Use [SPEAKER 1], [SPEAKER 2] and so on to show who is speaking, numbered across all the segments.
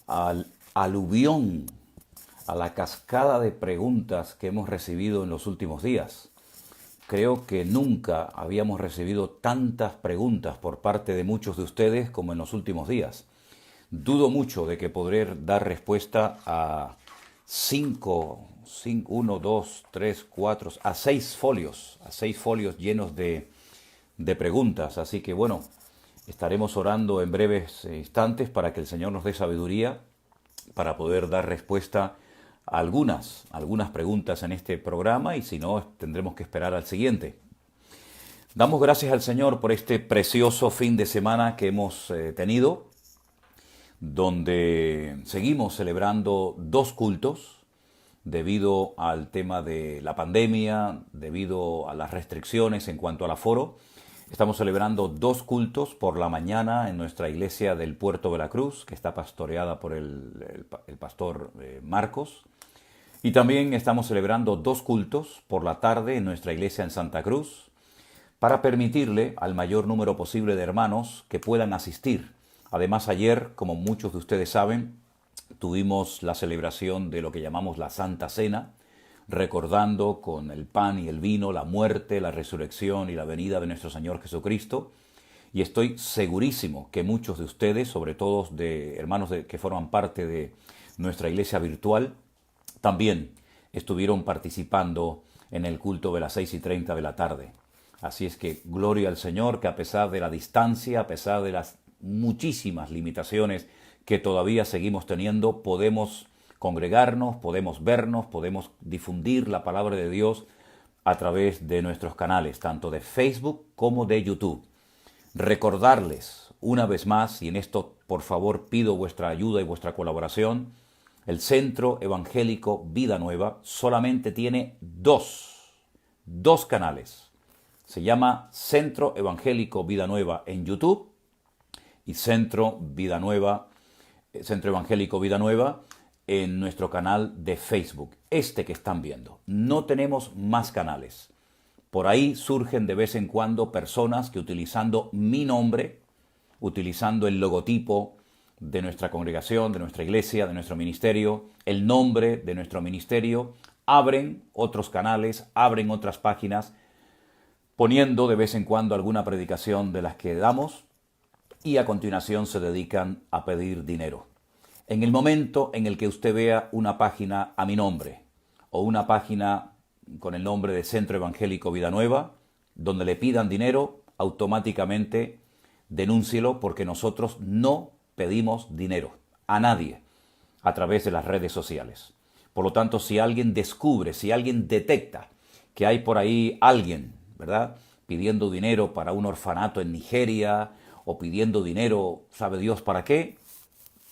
[SPEAKER 1] al aluvión, a la cascada de preguntas que hemos recibido en los últimos días. Creo que nunca habíamos recibido tantas preguntas por parte de muchos de ustedes como en los últimos días. Dudo mucho de que podré dar respuesta a 6 folios llenos de preguntas. Así que bueno, estaremos orando en breves instantes para que el Señor nos dé sabiduría para poder dar respuesta a algunas preguntas en este programa, y si no, tendremos que esperar al siguiente. Damos gracias al Señor por este precioso fin de semana que hemos tenido, donde seguimos celebrando 2 cultos debido al tema de la pandemia, debido a las restricciones en cuanto al aforo. Estamos celebrando 2 cultos por la mañana en nuestra iglesia del Puerto de la Cruz, que está pastoreada por el pastor Marcos. Y también estamos celebrando 2 cultos por la tarde en nuestra iglesia en Santa Cruz, para permitirle al mayor número posible de hermanos que puedan asistir. Además, ayer, como muchos de ustedes saben, tuvimos la celebración de lo que llamamos la Santa Cena, recordando con el pan y el vino la muerte, la resurrección y la venida de nuestro Señor Jesucristo. Y estoy segurísimo que muchos de ustedes, sobre todo de hermanos que forman parte de nuestra iglesia virtual, también estuvieron participando en el culto de las 6:30 de la tarde. Así es que gloria al Señor, que a pesar de la distancia, a pesar de las muchísimas limitaciones que todavía seguimos teniendo, podemos congregarnos, podemos vernos, podemos difundir la palabra de Dios a través de nuestros canales, tanto de Facebook como de YouTube. Recordarles una vez más, y en esto por favor pido vuestra ayuda y vuestra colaboración, el Centro Evangélico Vida Nueva solamente tiene dos canales. Se llama Centro Evangélico Vida Nueva en YouTube y Centro Evangélico Vida Nueva en nuestro canal de Facebook, este que están viendo. No tenemos más canales. Por ahí surgen de vez en cuando personas que, utilizando mi nombre, utilizando el logotipo de nuestra congregación, de nuestra iglesia, de nuestro ministerio, el nombre de nuestro ministerio, abren otros canales, abren otras páginas, poniendo de vez en cuando alguna predicación de las que damos, y a continuación se dedican a pedir dinero. En el momento en el que usted vea una página a mi nombre o una página con el nombre de Centro Evangélico Vida Nueva, donde le pidan dinero, automáticamente denúncielo, porque nosotros no pedimos dinero a nadie a través de las redes sociales. Por lo tanto, si alguien descubre, si alguien detecta que hay por ahí alguien, ¿verdad?, pidiendo dinero para un orfanato en Nigeria, o pidiendo dinero, sabe Dios para qué,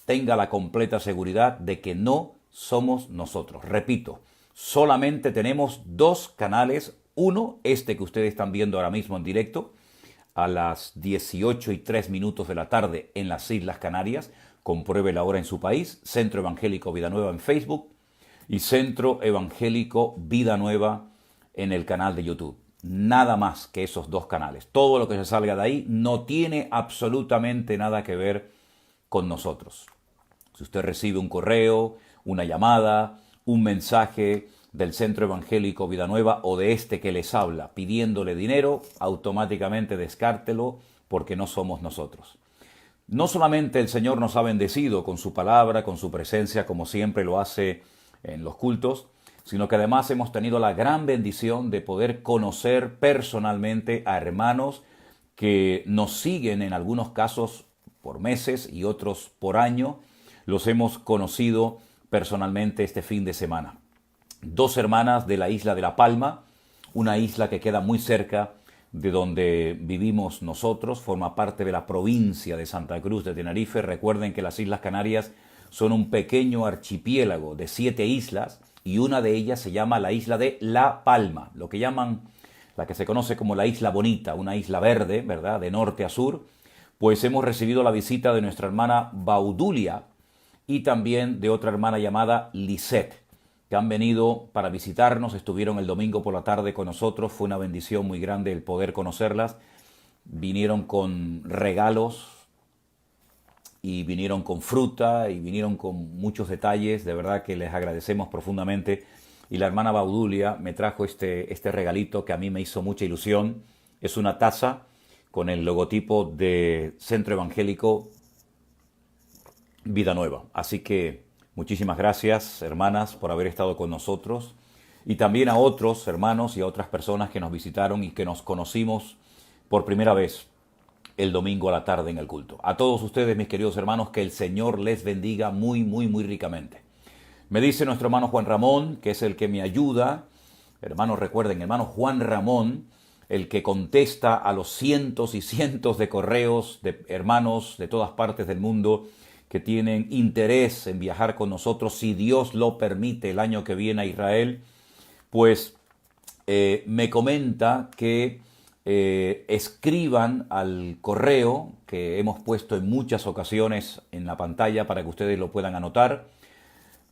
[SPEAKER 1] tenga la completa seguridad de que no somos nosotros. Repito, solamente tenemos 2 canales. Uno, este que ustedes están viendo ahora mismo en directo, a las 18:03 de la tarde en las Islas Canarias. Compruebe la hora en su país. Centro Evangélico Vida Nueva en Facebook y Centro Evangélico Vida Nueva en el canal de YouTube. Nada más que esos 2 canales. Todo lo que se salga de ahí no tiene absolutamente nada que ver con nosotros. Si usted recibe un correo, una llamada, un mensaje del Centro Evangélico Vida Nueva o de este que les habla pidiéndole dinero, automáticamente descártelo, porque no somos nosotros. No solamente el Señor nos ha bendecido con su palabra, con su presencia, como siempre lo hace en los cultos, sino que además hemos tenido la gran bendición de poder conocer personalmente a hermanos que nos siguen en algunos casos por meses y otros por año. Los hemos conocido personalmente este fin de semana. 2 hermanas de la isla de La Palma, una isla que queda muy cerca de donde vivimos nosotros, forma parte de la provincia de Santa Cruz de Tenerife. Recuerden que las Islas Canarias son un pequeño archipiélago de 7 islas, y una de ellas se llama la isla de La Palma, lo que llaman, la que se conoce como la Isla Bonita, una isla verde, ¿verdad?, de norte a sur. Pues hemos recibido la visita de nuestra hermana Baudulia y también de otra hermana llamada Lisette, que han venido para visitarnos. Estuvieron el domingo por la tarde con nosotros. Fue una bendición muy grande el poder conocerlas. Vinieron con regalos y vinieron con fruta y vinieron con muchos detalles. De verdad que les agradecemos profundamente. Y la hermana Baudulia me trajo este regalito que a mí me hizo mucha ilusión. Es una taza con el logotipo de Centro Evangélico Vida Nueva. Así que muchísimas gracias, hermanas, por haber estado con nosotros. Y también a otros hermanos y a otras personas que nos visitaron y que nos conocimos por primera vez el domingo a la tarde en el culto. A todos ustedes, mis queridos hermanos, que el Señor les bendiga muy, muy, muy ricamente. Me dice nuestro hermano Juan Ramón, que es el que me ayuda. Hermanos, recuerden, hermano Juan Ramón, el que contesta a los cientos y cientos de correos de hermanos de todas partes del mundo que tienen interés en viajar con nosotros, si Dios lo permite, el año que viene a Israel. Pues me comenta que escriban al correo que hemos puesto en muchas ocasiones en la pantalla para que ustedes lo puedan anotar.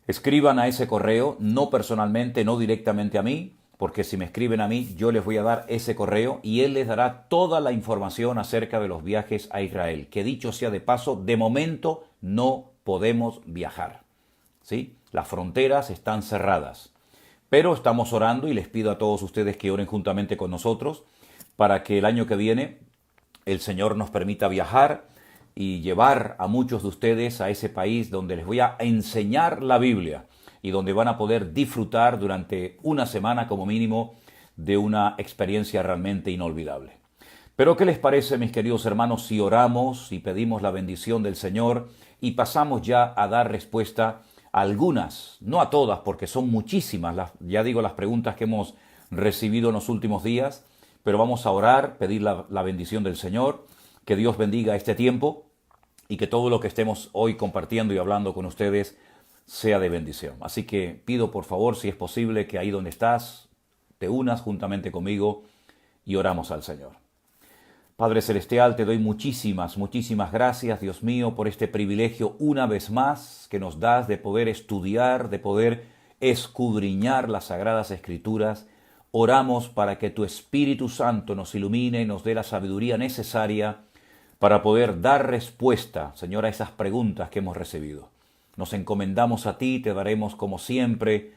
[SPEAKER 1] Escriban a ese correo, no personalmente, no directamente a mí, porque si me escriben a mí, yo les voy a dar ese correo y él les dará toda la información acerca de los viajes a Israel. Que dicho sea de paso, de momento no podemos viajar, ¿sí? Las fronteras están cerradas. Pero estamos orando y les pido a todos ustedes que oren juntamente con nosotros para que el año que viene el Señor nos permita viajar y llevar a muchos de ustedes a ese país donde les voy a enseñar la Biblia y donde van a poder disfrutar durante una semana como mínimo de una experiencia realmente inolvidable. Pero ¿qué les parece, mis queridos hermanos, si oramos y pedimos la bendición del Señor y pasamos ya a dar respuesta a algunas, no a todas, porque son muchísimas, las preguntas que hemos recibido en los últimos días, pero vamos a orar, pedir la bendición del Señor, que Dios bendiga este tiempo y que todo lo que estemos hoy compartiendo y hablando con ustedes sea de bendición. Así que pido por favor, si es posible, que ahí donde estás, te unas juntamente conmigo y oramos al Señor. Padre Celestial, te doy muchísimas, muchísimas gracias, Dios mío, por este privilegio una vez más que nos das de poder estudiar, de poder escudriñar las Sagradas Escrituras. Oramos para que tu Espíritu Santo nos ilumine y nos dé la sabiduría necesaria para poder dar respuesta, Señor, a esas preguntas que hemos recibido. Nos encomendamos a ti, te daremos como siempre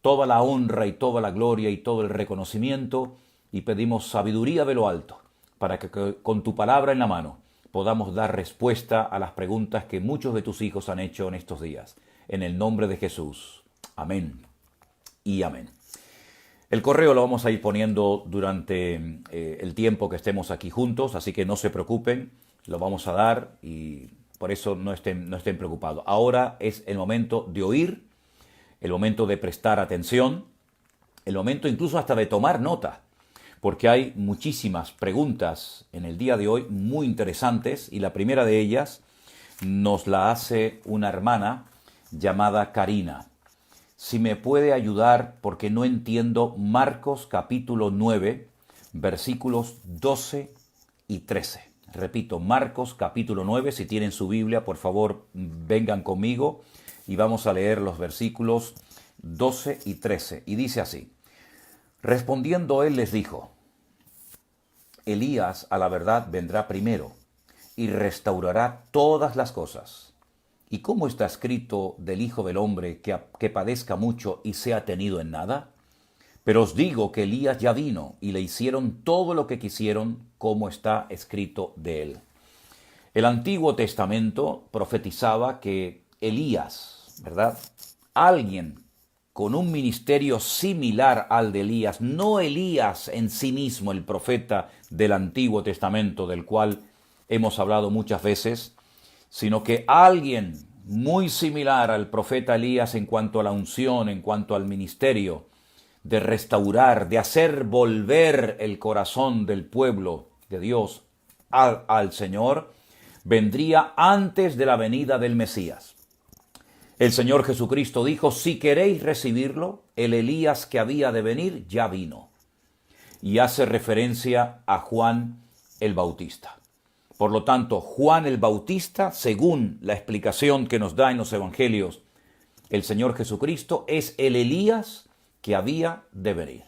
[SPEAKER 1] toda la honra y toda la gloria y todo el reconocimiento y pedimos sabiduría de lo alto para que con tu palabra en la mano podamos dar respuesta a las preguntas que muchos de tus hijos han hecho en estos días. En el nombre de Jesús. Amén y amén. El correo lo vamos a ir poniendo durante el tiempo que estemos aquí juntos, así que no se preocupen, lo vamos a dar y por eso no estén preocupados. Ahora es el momento de oír, el momento de prestar atención, el momento incluso hasta de tomar nota, porque hay muchísimas preguntas en el día de hoy muy interesantes y la primera de ellas nos la hace una hermana llamada Karina. Si me puede ayudar, porque no entiendo Marcos capítulo 9, versículos 12 y 13. Repito, Marcos capítulo 9, si tienen su Biblia, por favor, vengan conmigo y vamos a leer los versículos 12 y 13. Y dice así: respondiendo él les dijo: Elías a la verdad vendrá primero y restaurará todas las cosas. ¿Y cómo está escrito del Hijo del Hombre que padezca mucho y sea tenido en nada? Pero os digo que Elías ya vino y le hicieron todo lo que quisieron, como está escrito de él. El Antiguo Testamento profetizaba que Elías, ¿verdad? Alguien con un ministerio similar al de Elías, no Elías en sí mismo, el profeta del Antiguo Testamento, del cual hemos hablado muchas veces, sino que alguien muy similar al profeta Elías en cuanto a la unción, en cuanto al ministerio, de restaurar, de hacer volver el corazón del pueblo de Dios al Señor, vendría antes de la venida del Mesías. El Señor Jesucristo dijo: si queréis recibirlo, el Elías que había de venir ya vino. Y hace referencia a Juan el Bautista. Por lo tanto, Juan el Bautista, según la explicación que nos da en los Evangelios el Señor Jesucristo, es el Elías que había de venir.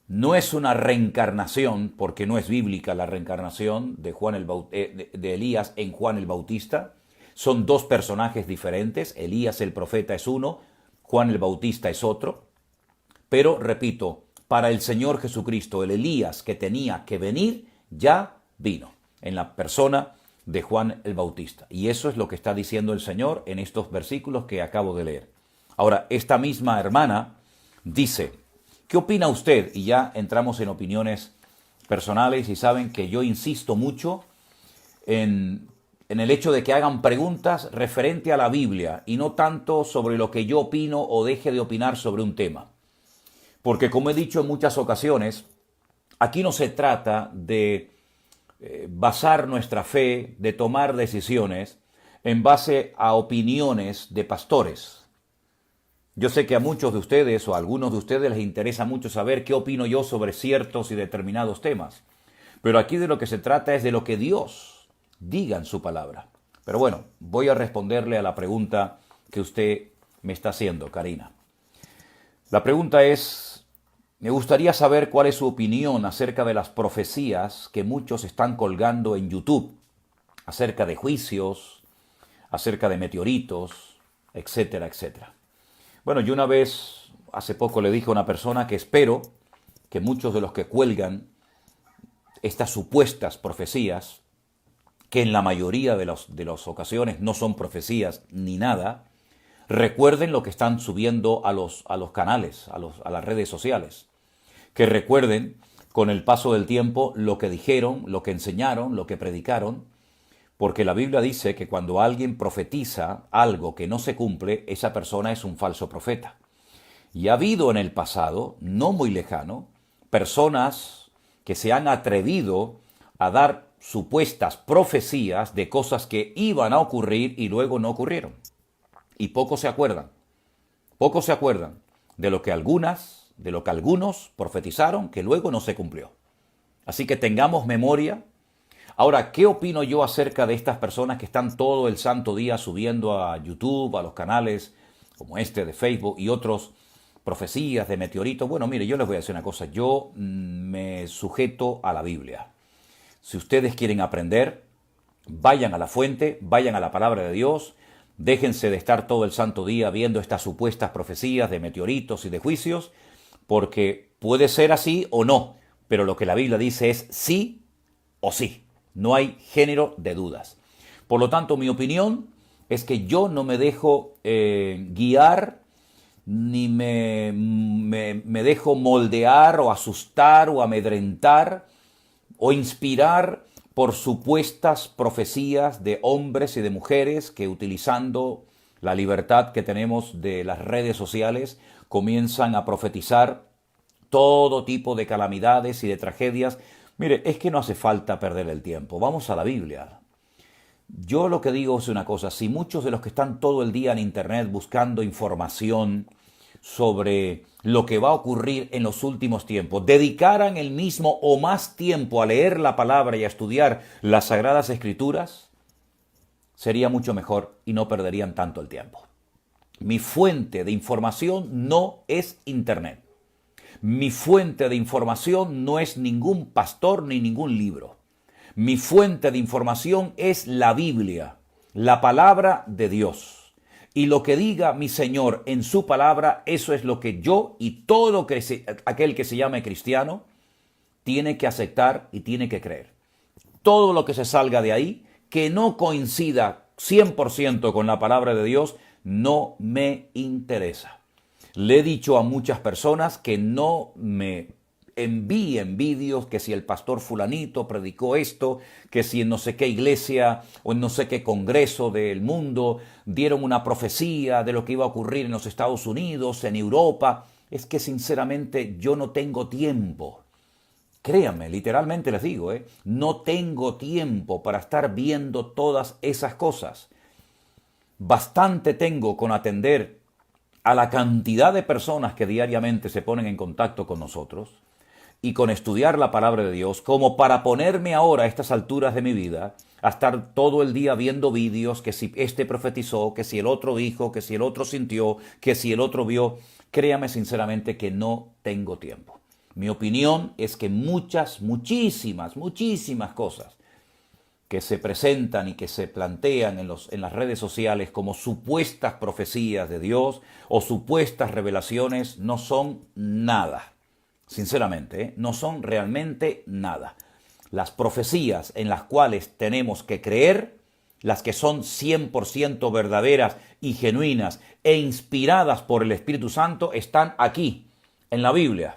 [SPEAKER 1] No es una reencarnación, porque no es bíblica la reencarnación de Elías en Juan el Bautista, Son dos personajes diferentes. Elías el profeta es uno, Juan el Bautista es otro. Pero, repito, para el Señor Jesucristo, el Elías que tenía que venir, ya vino, en la persona de Juan el Bautista. Y eso es lo que está diciendo el Señor en estos versículos que acabo de leer. Ahora, esta misma hermana dice, ¿qué opina usted? Y ya entramos en opiniones personales y saben que yo insisto mucho en el hecho de que hagan preguntas referente a la Biblia y no tanto sobre lo que yo opino o deje de opinar sobre un tema. Porque como he dicho en muchas ocasiones, aquí no se trata de basar nuestra fe, de tomar decisiones en base a opiniones de pastores. Yo sé que a muchos de ustedes o a algunos de ustedes les interesa mucho saber qué opino yo sobre ciertos y determinados temas. Pero aquí de lo que se trata es de lo que Dios diga en su palabra. Pero bueno, voy a responderle a la pregunta que usted me está haciendo, Karina. La pregunta es, me gustaría saber cuál es su opinión acerca de las profecías que muchos están colgando en YouTube, acerca de juicios, acerca de meteoritos, etcétera, etcétera. Bueno, yo una vez, hace poco le dije a una persona que espero que muchos de los que cuelgan estas supuestas profecías, que en la mayoría de las ocasiones no son profecías ni nada, recuerden lo que están subiendo a los canales, a las redes sociales. Que recuerden con el paso del tiempo lo que dijeron, lo que enseñaron, lo que predicaron, porque la Biblia dice que cuando alguien profetiza algo que no se cumple, esa persona es un falso profeta. Y ha habido en el pasado, no muy lejano, personas que se han atrevido a dar supuestas profecías de cosas que iban a ocurrir y luego no ocurrieron. Y pocos se acuerdan de lo que algunos profetizaron que luego no se cumplió. Así que tengamos memoria. Ahora, ¿qué opino yo acerca de estas personas que están todo el santo día subiendo a YouTube, a los canales como este de Facebook y otros profecías de meteoritos? Bueno, mire, yo les voy a decir una cosa. Yo me sujeto a la Biblia. Si ustedes quieren aprender, vayan a la fuente, vayan a la palabra de Dios, déjense de estar todo el santo día viendo estas supuestas profecías de meteoritos y de juicios, porque puede ser así o no, pero lo que la Biblia dice es sí o sí. No hay género de dudas. Por lo tanto, mi opinión es que yo no me dejo guiar, ni me dejo moldear o asustar o amedrentar o inspirar por supuestas profecías de hombres y de mujeres que, utilizando la libertad que tenemos de las redes sociales, comienzan a profetizar todo tipo de calamidades y de tragedias. Mire, es que no hace falta perder el tiempo. Vamos a la Biblia. Yo lo que digo es una cosa. Si muchos de los que están todo el día en Internet buscando información sobre lo que va a ocurrir en los últimos tiempos, dedicaran el mismo o más tiempo a leer la palabra y a estudiar las Sagradas Escrituras, sería mucho mejor y no perderían tanto el tiempo. Mi fuente de información no es Internet. Mi fuente de información no es ningún pastor ni ningún libro. Mi fuente de información es la Biblia, la palabra de Dios. Y lo que diga mi Señor en su palabra, eso es lo que yo y todo aquel que se llame cristiano tiene que aceptar y tiene que creer. Todo lo que se salga de ahí, que no coincida 100% con la palabra de Dios, no me interesa. Le he dicho a muchas personas que no me envíen vídeos, que si el pastor fulanito predicó esto, que si en no sé qué iglesia o en no sé qué congreso del mundo dieron una profecía de lo que iba a ocurrir en los Estados Unidos, en Europa. Es que sinceramente yo no tengo tiempo. Créanme, literalmente les digo, no tengo tiempo para estar viendo todas esas cosas. Bastante tengo con atender a la cantidad de personas que diariamente se ponen en contacto con nosotros y con estudiar la palabra de Dios, como para ponerme ahora a estas alturas de mi vida a estar todo el día viendo vídeos, que si este profetizó, que si el otro dijo, que si el otro sintió, que si el otro vio. Créame sinceramente que no tengo tiempo. Mi opinión es que muchísimas cosas que se presentan y que se plantean en las redes sociales como supuestas profecías de Dios o supuestas revelaciones no son nada. Sinceramente, no son realmente nada. Las profecías en las cuales tenemos que creer, las que son 100% verdaderas y genuinas e inspiradas por el Espíritu Santo, están aquí, en la Biblia,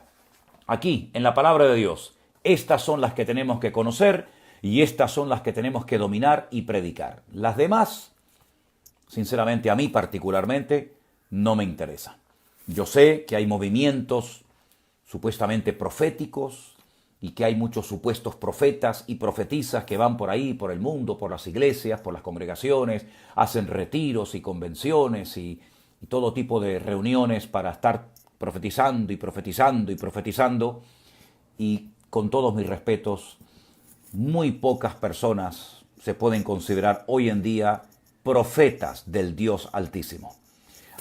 [SPEAKER 1] aquí, en la palabra de Dios. Estas son las que tenemos que conocer y estas son las que tenemos que dominar y predicar. Las demás, sinceramente, a mí particularmente, no me interesan. Yo sé que hay movimientos supuestamente proféticos y que hay muchos supuestos profetas y profetisas que van por ahí, por el mundo, por las iglesias, por las congregaciones, hacen retiros y convenciones y todo tipo de reuniones para estar profetizando y profetizando y profetizando. Y con todos mis respetos, muy pocas personas se pueden considerar hoy en día profetas del Dios Altísimo.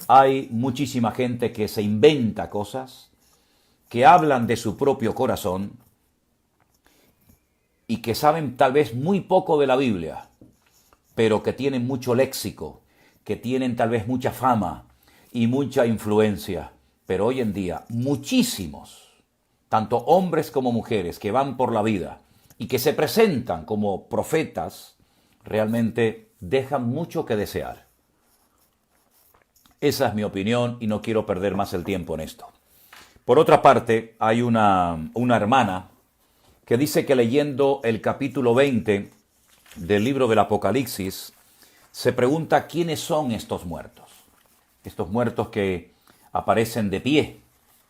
[SPEAKER 1] Hay muchísima gente que se inventa cosas, que hablan de su propio corazón y que saben tal vez muy poco de la Biblia, pero que tienen mucho léxico, que tienen tal vez mucha fama y mucha influencia. Pero hoy en día muchísimos, tanto hombres como mujeres, que van por la vida y que se presentan como profetas, realmente dejan mucho que desear. Esa es mi opinión y no quiero perder más el tiempo en esto. Por otra parte, hay una hermana que dice que leyendo el capítulo 20 del libro del Apocalipsis, se pregunta quiénes son estos muertos. Estos muertos que aparecen de pie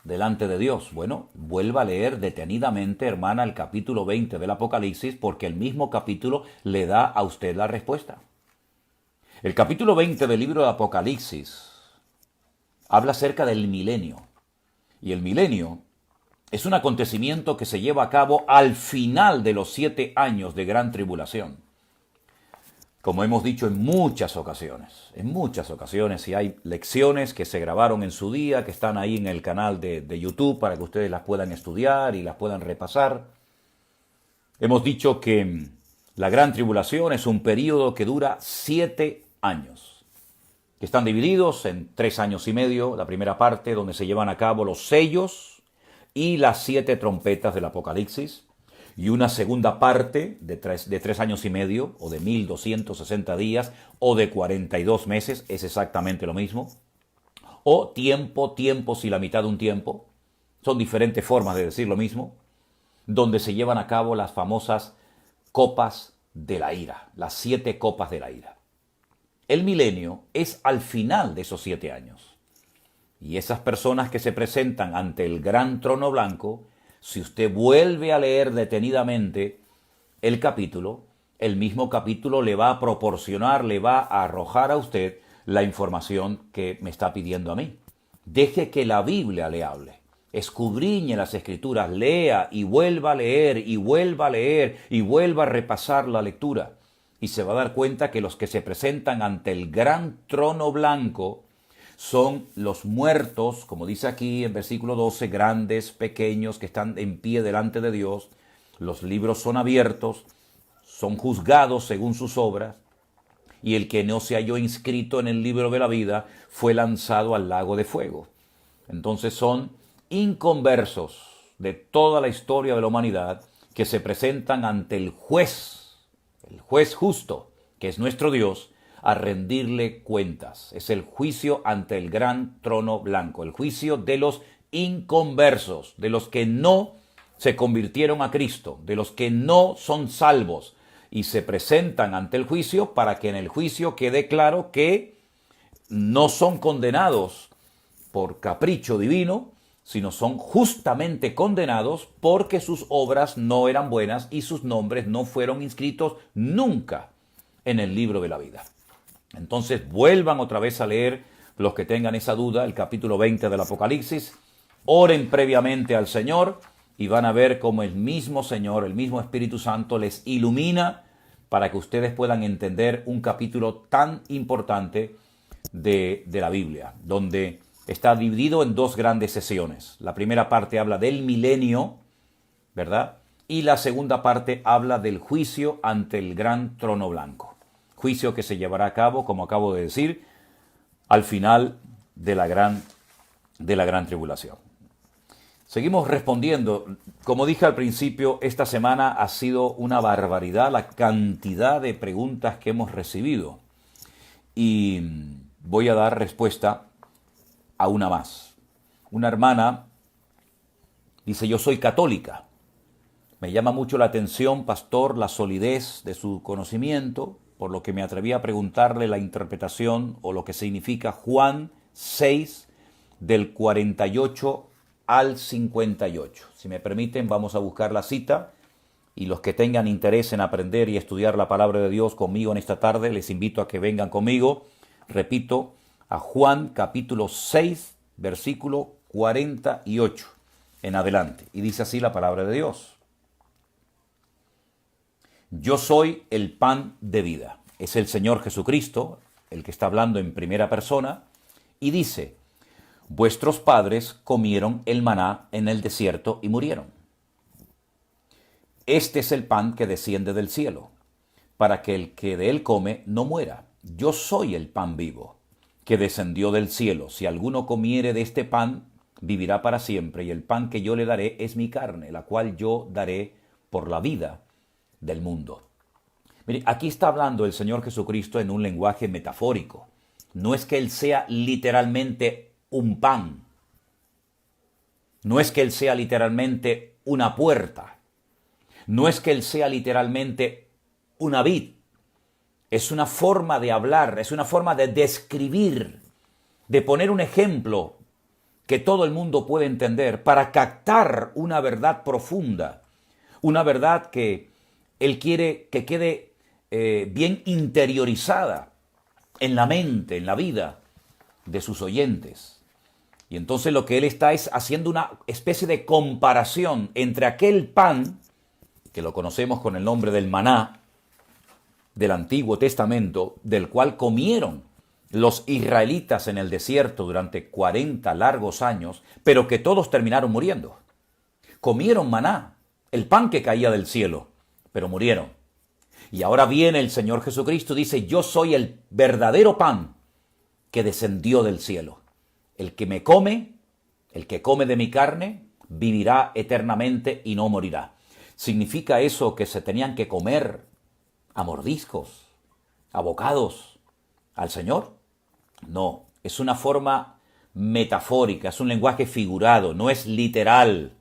[SPEAKER 1] delante de Dios. Bueno, vuelva a leer detenidamente, hermana, el capítulo 20 del Apocalipsis, porque el mismo capítulo le da a usted la respuesta. El capítulo 20 del libro de Apocalipsis habla acerca del milenio. Y el milenio es un acontecimiento que se lleva a cabo al final de los 7 años de gran tribulación. Como hemos dicho en muchas ocasiones, y hay lecciones que se grabaron en su día, que están ahí en el canal de YouTube para que ustedes las puedan estudiar y las puedan repasar. Hemos dicho que la gran tribulación es un periodo que dura 7 años. Que están divididos en 3 años y medio, la primera parte donde se llevan a cabo los sellos y las 7 trompetas del Apocalipsis, y una segunda parte de 3 años y medio, o de 1260 días, o de 42 meses, es exactamente lo mismo, o tiempos y la mitad de un tiempo, son diferentes formas de decir lo mismo, donde se llevan a cabo las famosas copas de la ira, las 7 copas de la ira. El milenio es al final de esos 7 años. Y esas personas que se presentan ante el gran trono blanco, si usted vuelve a leer detenidamente el capítulo, el mismo capítulo le va a proporcionar, le va a arrojar a usted la información que me está pidiendo a mí. Deje que la Biblia le hable. Escudriñe las Escrituras, lea y vuelva a leer y vuelva a leer y vuelva a repasar la lectura. Y se va a dar cuenta que los que se presentan ante el gran trono blanco son los muertos, como dice aquí en versículo 12, grandes, pequeños, que están en pie delante de Dios. Los libros son abiertos, son juzgados según sus obras, y el que no se halló inscrito en el libro de la vida fue lanzado al lago de fuego. Entonces son inconversos de toda la historia de la humanidad que se presentan ante el juez justo, que es nuestro Dios, a rendirle cuentas. Es el juicio ante el gran trono blanco, el juicio de los inconversos, de los que no se convirtieron a Cristo, de los que no son salvos y se presentan ante el juicio para que en el juicio quede claro que no son condenados por capricho divino, sino son justamente condenados porque sus obras no eran buenas y sus nombres no fueron inscritos nunca en el libro de la vida. Entonces vuelvan otra vez a leer, los que tengan esa duda, el capítulo 20 del Apocalipsis, oren previamente al Señor y van a ver cómo el mismo Señor, el mismo Espíritu Santo les ilumina para que ustedes puedan entender un capítulo tan importante de la Biblia, donde está dividido en 2 grandes sesiones. La primera parte habla del milenio, ¿verdad? y la segunda parte habla del juicio ante el gran trono blanco. Juicio que se llevará a cabo, como acabo de decir, al final de la gran tribulación. Seguimos respondiendo. Como dije al principio, esta semana ha sido una barbaridad la cantidad de preguntas que hemos recibido. Y voy a dar respuesta a una más. Una hermana dice: yo soy católica. Me llama mucho la atención, pastor, la solidez de su conocimiento, por lo que me atreví a preguntarle la interpretación o lo que significa Juan 6, del 48 al 58. Si me permiten, vamos a buscar la cita, y los que tengan interés en aprender y estudiar la palabra de Dios conmigo en esta tarde, les invito a que vengan conmigo, repito, a Juan capítulo 6, versículo 48 en adelante. Y dice así la palabra de Dios: yo soy el pan de vida. Es el Señor Jesucristo el que está hablando en primera persona, y dice: vuestros padres comieron el maná en el desierto y murieron. Este es el pan que desciende del cielo, para que el que de él come no muera. Yo soy el pan vivo, que descendió del cielo. Si alguno comiere de este pan, vivirá para siempre, y el pan que yo le daré es mi carne, la cual yo daré por la vida del mundo. Mire, aquí está hablando el Señor Jesucristo en un lenguaje metafórico. No es que Él sea literalmente un pan. No es que Él sea literalmente una puerta. No es que Él sea literalmente una vid. Es una forma de hablar, es una forma de describir, de poner un ejemplo que todo el mundo puede entender para captar una verdad profunda, una verdad que Él quiere que quede bien interiorizada en la mente, en la vida de sus oyentes. Y entonces lo que Él está es haciendo una especie de comparación entre aquel pan, que lo conocemos con el nombre del maná, del Antiguo Testamento, del cual comieron los israelitas en el desierto durante 40 largos años, pero que todos terminaron muriendo. Comieron maná, el pan que caía del cielo, pero murieron. Y ahora viene el Señor Jesucristo y dice: yo soy el verdadero pan que descendió del cielo. El que me come, el que come de mi carne, vivirá eternamente y no morirá. ¿Significa eso que se tenían que comer a mordiscos, a bocados, al Señor? No, es una forma metafórica, es un lenguaje figurado, no es literal.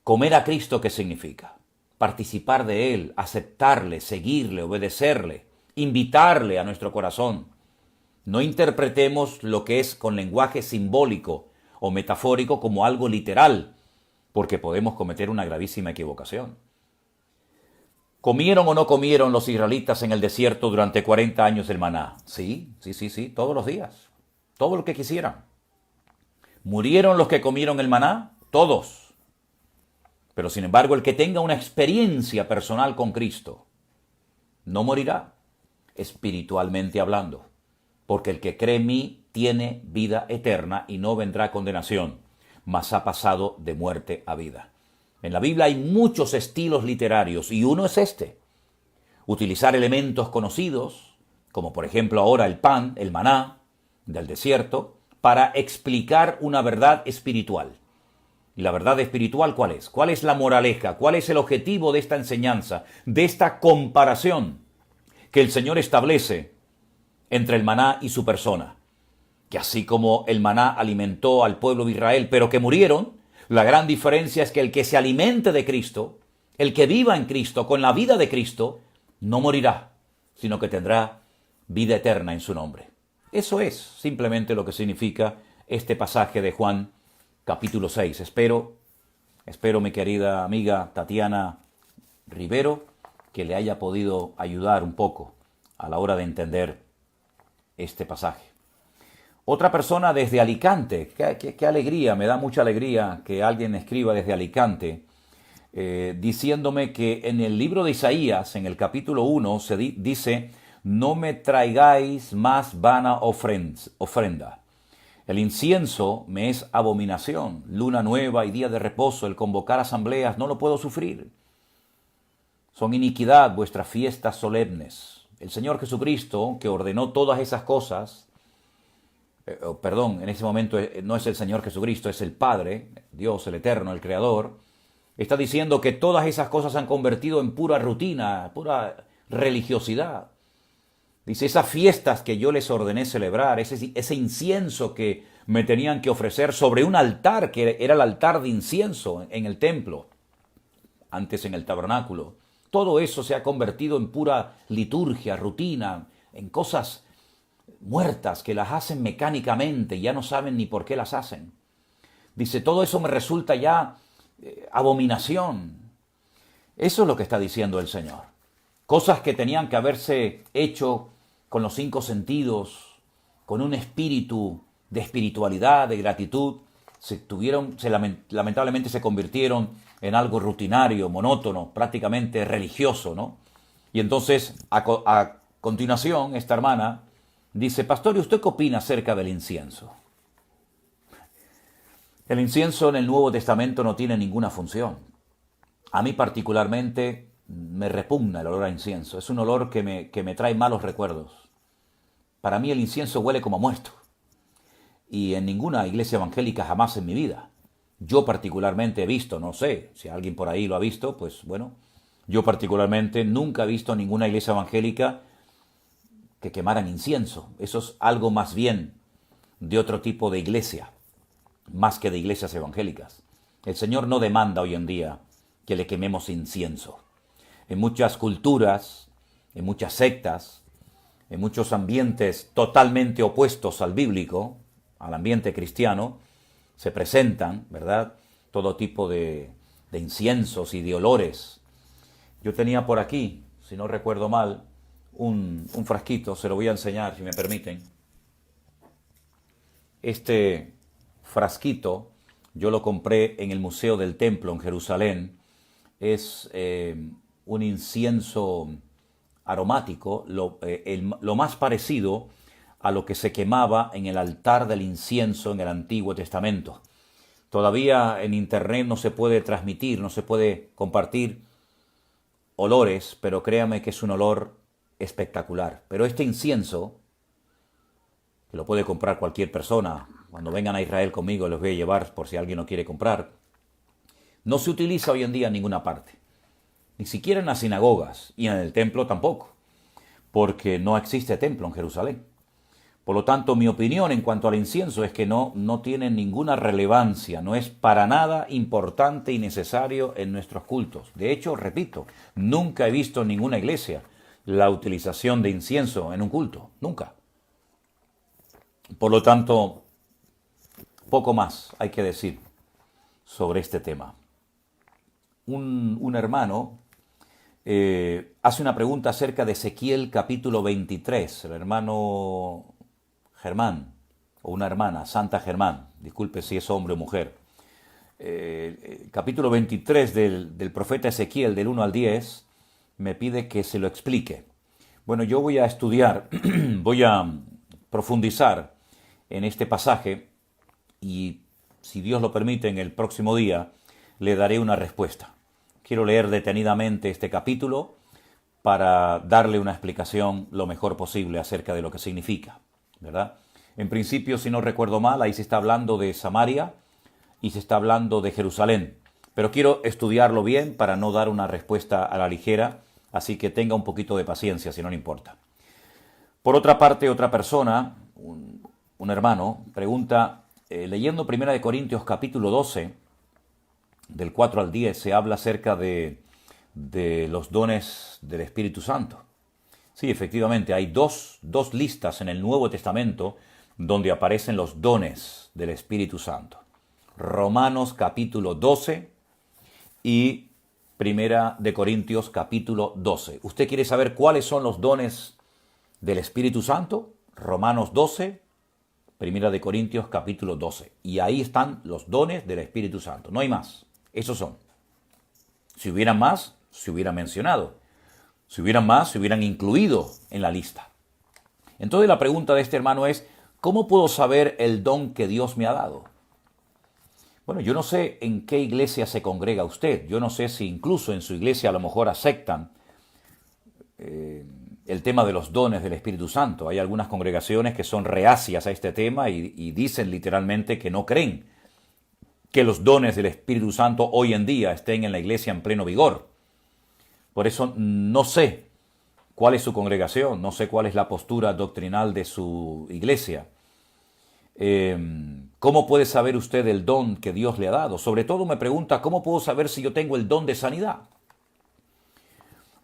[SPEAKER 1] Comer a Cristo, ¿qué significa? Participar de Él, aceptarle, seguirle, obedecerle, invitarle a nuestro corazón. No interpretemos lo que es con lenguaje simbólico o metafórico como algo literal, porque podemos cometer una gravísima equivocación. ¿Comieron o no comieron los israelitas en el desierto durante 40 años el maná? Sí, todos los días, todo lo que quisieran. ¿Murieron los que comieron el maná? Todos. Pero sin embargo, el que tenga una experiencia personal con Cristo no morirá, espiritualmente hablando, porque el que cree en mí tiene vida eterna y no vendrá condenación, mas ha pasado de muerte a vida. En la Biblia hay muchos estilos literarios y uno es este: utilizar elementos conocidos, como por ejemplo ahora el pan, el maná del desierto, para explicar una verdad espiritual. ¿Y la verdad espiritual cuál es? ¿Cuál es la moraleja? ¿Cuál es el objetivo de esta enseñanza, de esta comparación que el Señor establece entre el maná y su persona? Que así como el maná alimentó al pueblo de Israel, pero que murieron, la gran diferencia es que el que se alimente de Cristo, el que viva en Cristo, con la vida de Cristo, no morirá, sino que tendrá vida eterna en su nombre. Eso es simplemente lo que significa este pasaje de Juan capítulo 6. Espero, mi querida amiga Tatiana Rivero, que le haya podido ayudar un poco a la hora de entender este pasaje. Otra persona desde Alicante, qué alegría, me da mucha alegría que alguien escriba desde Alicante, diciéndome que en el libro de Isaías, en el capítulo 1, se dice: no me traigáis más vana ofrenda. El incienso me es abominación, luna nueva y día de reposo, el convocar asambleas, no lo puedo sufrir. Son iniquidad vuestras fiestas solemnes. El Señor Jesucristo, que ordenó todas esas cosas, en ese momento no es el Señor Jesucristo, es el Padre, Dios, el Eterno, el Creador, está diciendo que todas esas cosas se han convertido en pura rutina, pura religiosidad. Dice, esas fiestas que yo les ordené celebrar, ese incienso que me tenían que ofrecer sobre un altar, que era el altar de incienso en el templo, antes en el tabernáculo, todo eso se ha convertido en pura liturgia, rutina, en cosas muertas que las hacen mecánicamente, ya no saben ni por qué las hacen. Dice, todo eso me resulta ya abominación. Eso es lo que está diciendo el Señor. Cosas que tenían que haberse hecho con los 5 sentidos, con un espíritu de espiritualidad, de gratitud, lamentablemente se convirtieron en algo rutinario, monótono, prácticamente religioso, ¿no? Y entonces, a continuación, esta hermana dice, pastor, ¿y usted qué opina acerca del incienso? El incienso en el Nuevo Testamento no tiene ninguna función. A mí particularmente me repugna el olor a incienso. Es un olor que me trae malos recuerdos. Para mí el incienso huele como a muerto. Y en ninguna iglesia evangélica jamás en mi vida. Yo particularmente he visto, no sé, si alguien por ahí lo ha visto, pues bueno, yo particularmente nunca he visto ninguna iglesia evangélica que quemaran incienso. Eso es algo más bien de otro tipo de iglesia, más que de iglesias evangélicas. El Señor no demanda hoy en día que le quememos incienso. En muchas culturas, en muchas sectas, en muchos ambientes totalmente opuestos al bíblico, al ambiente cristiano, se presentan, ¿verdad?, todo tipo de inciensos y de olores. Yo tenía por aquí, si no recuerdo mal, un frasquito, se lo voy a enseñar si me permiten. Este frasquito yo lo compré en el Museo del Templo en Jerusalén. Es un incienso aromático, lo más parecido a lo que se quemaba en el altar del incienso en el Antiguo Testamento. Todavía en internet no se puede transmitir, no se puede compartir olores, pero créame que es un olor espectacular. Pero este incienso, que lo puede comprar cualquier persona, cuando vengan a Israel conmigo les voy a llevar por si alguien lo quiere comprar, no se utiliza hoy en día en ninguna parte. Ni siquiera en las sinagogas y en el templo tampoco, porque no existe templo en Jerusalén. Por lo tanto, mi opinión en cuanto al incienso es que no tiene ninguna relevancia, no es para nada importante y necesario en nuestros cultos. De hecho, repito, nunca he visto en ninguna iglesia la utilización de incienso en un culto, nunca. Por lo tanto, poco más hay que decir sobre este tema. Un hermano hace una pregunta acerca de Ezequiel capítulo 23, el hermano Germán, o una hermana, Santa Germán, disculpe si es hombre o mujer. Capítulo 23 del profeta Ezequiel, del 1 al 10, me pide que se lo explique. Bueno, yo voy a estudiar, voy a profundizar en este pasaje y, si Dios lo permite, en el próximo día le daré una respuesta. Quiero leer detenidamente este capítulo para darle una explicación lo mejor posible acerca de lo que significa, ¿verdad? En principio, si no recuerdo mal, ahí se está hablando de Samaria y se está hablando de Jerusalén. Pero quiero estudiarlo bien para no dar una respuesta a la ligera, así que tenga un poquito de paciencia, si no le importa. Por otra parte, otra persona, un hermano, pregunta, leyendo 1 Corintios capítulo 12, del 4 al 10, se habla acerca de los dones del Espíritu Santo. Sí, efectivamente, hay dos listas en el Nuevo Testamento donde aparecen los dones del Espíritu Santo. Romanos capítulo 12 y 1 Corintios capítulo 12. ¿Usted quiere saber cuáles son los dones del Espíritu Santo? Romanos 12, 1 Corintios capítulo 12. Y ahí están los dones del Espíritu Santo. No hay más. Esos son. Si hubieran más, se hubieran mencionado. Si hubieran más, se hubieran incluido en la lista. Entonces la pregunta de este hermano es, ¿Cómo puedo saber el don que Dios me ha dado? Bueno, yo no sé en qué iglesia se congrega usted. Yo no sé si incluso en su iglesia a lo mejor aceptan el tema de los dones del Espíritu Santo. Hay algunas congregaciones que son reacias a este tema y dicen literalmente que no creen que los dones del Espíritu Santo hoy en día estén en la iglesia en pleno vigor. Por eso no sé cuál es su congregación, no sé cuál es la postura doctrinal de su iglesia. ¿Cómo puede saber usted el don que Dios le ha dado? Sobre todo me pregunta, ¿cómo puedo saber si yo tengo el don de sanidad?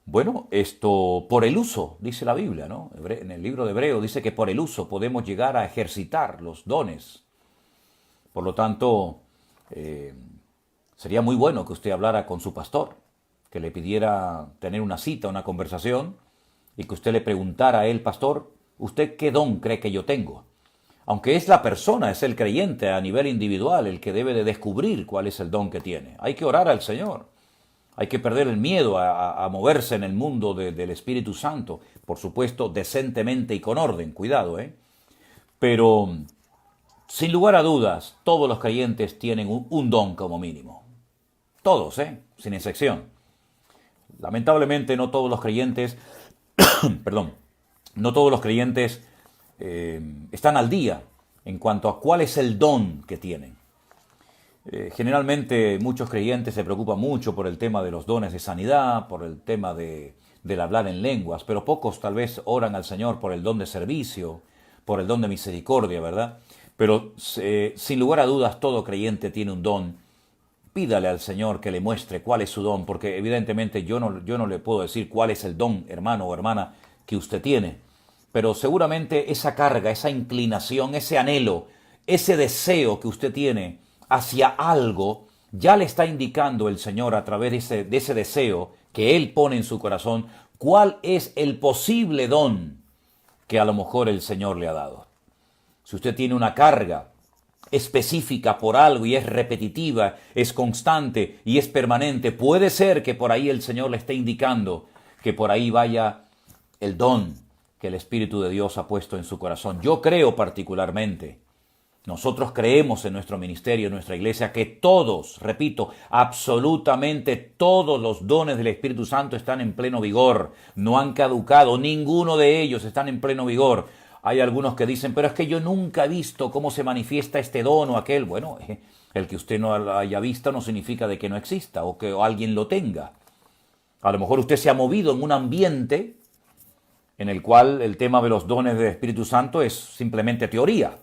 [SPEAKER 1] Bueno, esto por el uso, dice la Biblia, ¿no? En el libro de Hebreo dice que por el uso podemos llegar a ejercitar los dones. Por lo tanto, sería muy bueno que usted hablara con su pastor, que le pidiera tener una cita, una conversación, y que usted le preguntara a él, pastor, ¿usted qué don cree que yo tengo? Aunque es la persona, es el creyente a nivel individual el que debe de descubrir cuál es el don que tiene. Hay que orar al Señor. Hay que perder el miedo a moverse en el mundo del Espíritu Santo. Por supuesto, decentemente y con orden, cuidado, ¿eh? Pero, sin lugar a dudas, todos los creyentes tienen un don como mínimo. Todos, sin excepción. Lamentablemente no todos los creyentes, perdón, no todos los creyentes están al día en cuanto a cuál es el don que tienen. Generalmente muchos creyentes se preocupan mucho por el tema de los dones de sanidad, por el tema del hablar en lenguas, pero pocos tal vez oran al Señor por el don de servicio, por el don de misericordia, ¿verdad? Pero sin lugar a dudas todo creyente tiene un don. Pídale al Señor que le muestre cuál es su don, porque evidentemente yo no le puedo decir cuál es el don, hermano o hermana, que usted tiene. Pero seguramente esa carga, esa inclinación, ese anhelo, ese deseo que usted tiene hacia algo, ya le está indicando el Señor a través de ese deseo que Él pone en su corazón, cuál es el posible don que a lo mejor el Señor le ha dado. Si usted tiene una carga específica por algo y es repetitiva, es constante y es permanente, puede ser que por ahí el Señor le esté indicando que por ahí vaya el don que el Espíritu de Dios ha puesto en su corazón. Yo creo particularmente, nosotros creemos en nuestro ministerio, en nuestra iglesia, que todos, repito, absolutamente todos los dones del Espíritu Santo están en pleno vigor, no han caducado, ninguno de ellos están en pleno vigor. Hay algunos que dicen, pero es que yo nunca he visto cómo se manifiesta este don o aquel. Bueno, el que usted no haya visto no significa de que no exista o que alguien lo tenga. A lo mejor usted se ha movido en un ambiente en el cual el tema de los dones del Espíritu Santo es simplemente teoría.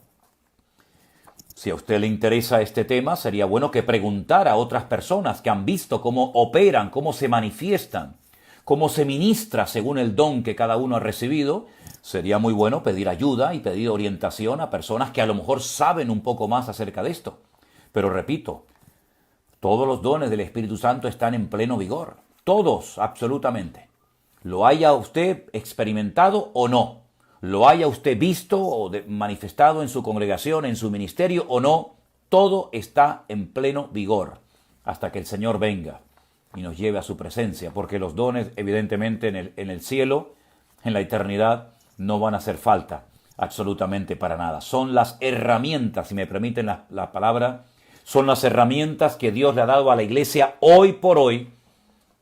[SPEAKER 1] Si a usted le interesa este tema, sería bueno que preguntara a otras personas que han visto cómo operan, cómo se manifiestan, cómo se ministra según el don que cada uno ha recibido. Sería muy bueno pedir ayuda y pedir orientación a personas que a lo mejor saben un poco más acerca de esto. Pero repito, todos los dones del Espíritu Santo están en pleno vigor. Todos, absolutamente. Lo haya usted experimentado o no. Lo haya usted visto o manifestado en su congregación, en su ministerio o no. Todo está en pleno vigor hasta que el Señor venga y nos lleve a su presencia. Porque los dones, evidentemente, en el cielo, en la eternidad, no van a hacer falta absolutamente para nada. Son las herramientas, si me permiten la palabra, son las herramientas que Dios le ha dado a la iglesia hoy por hoy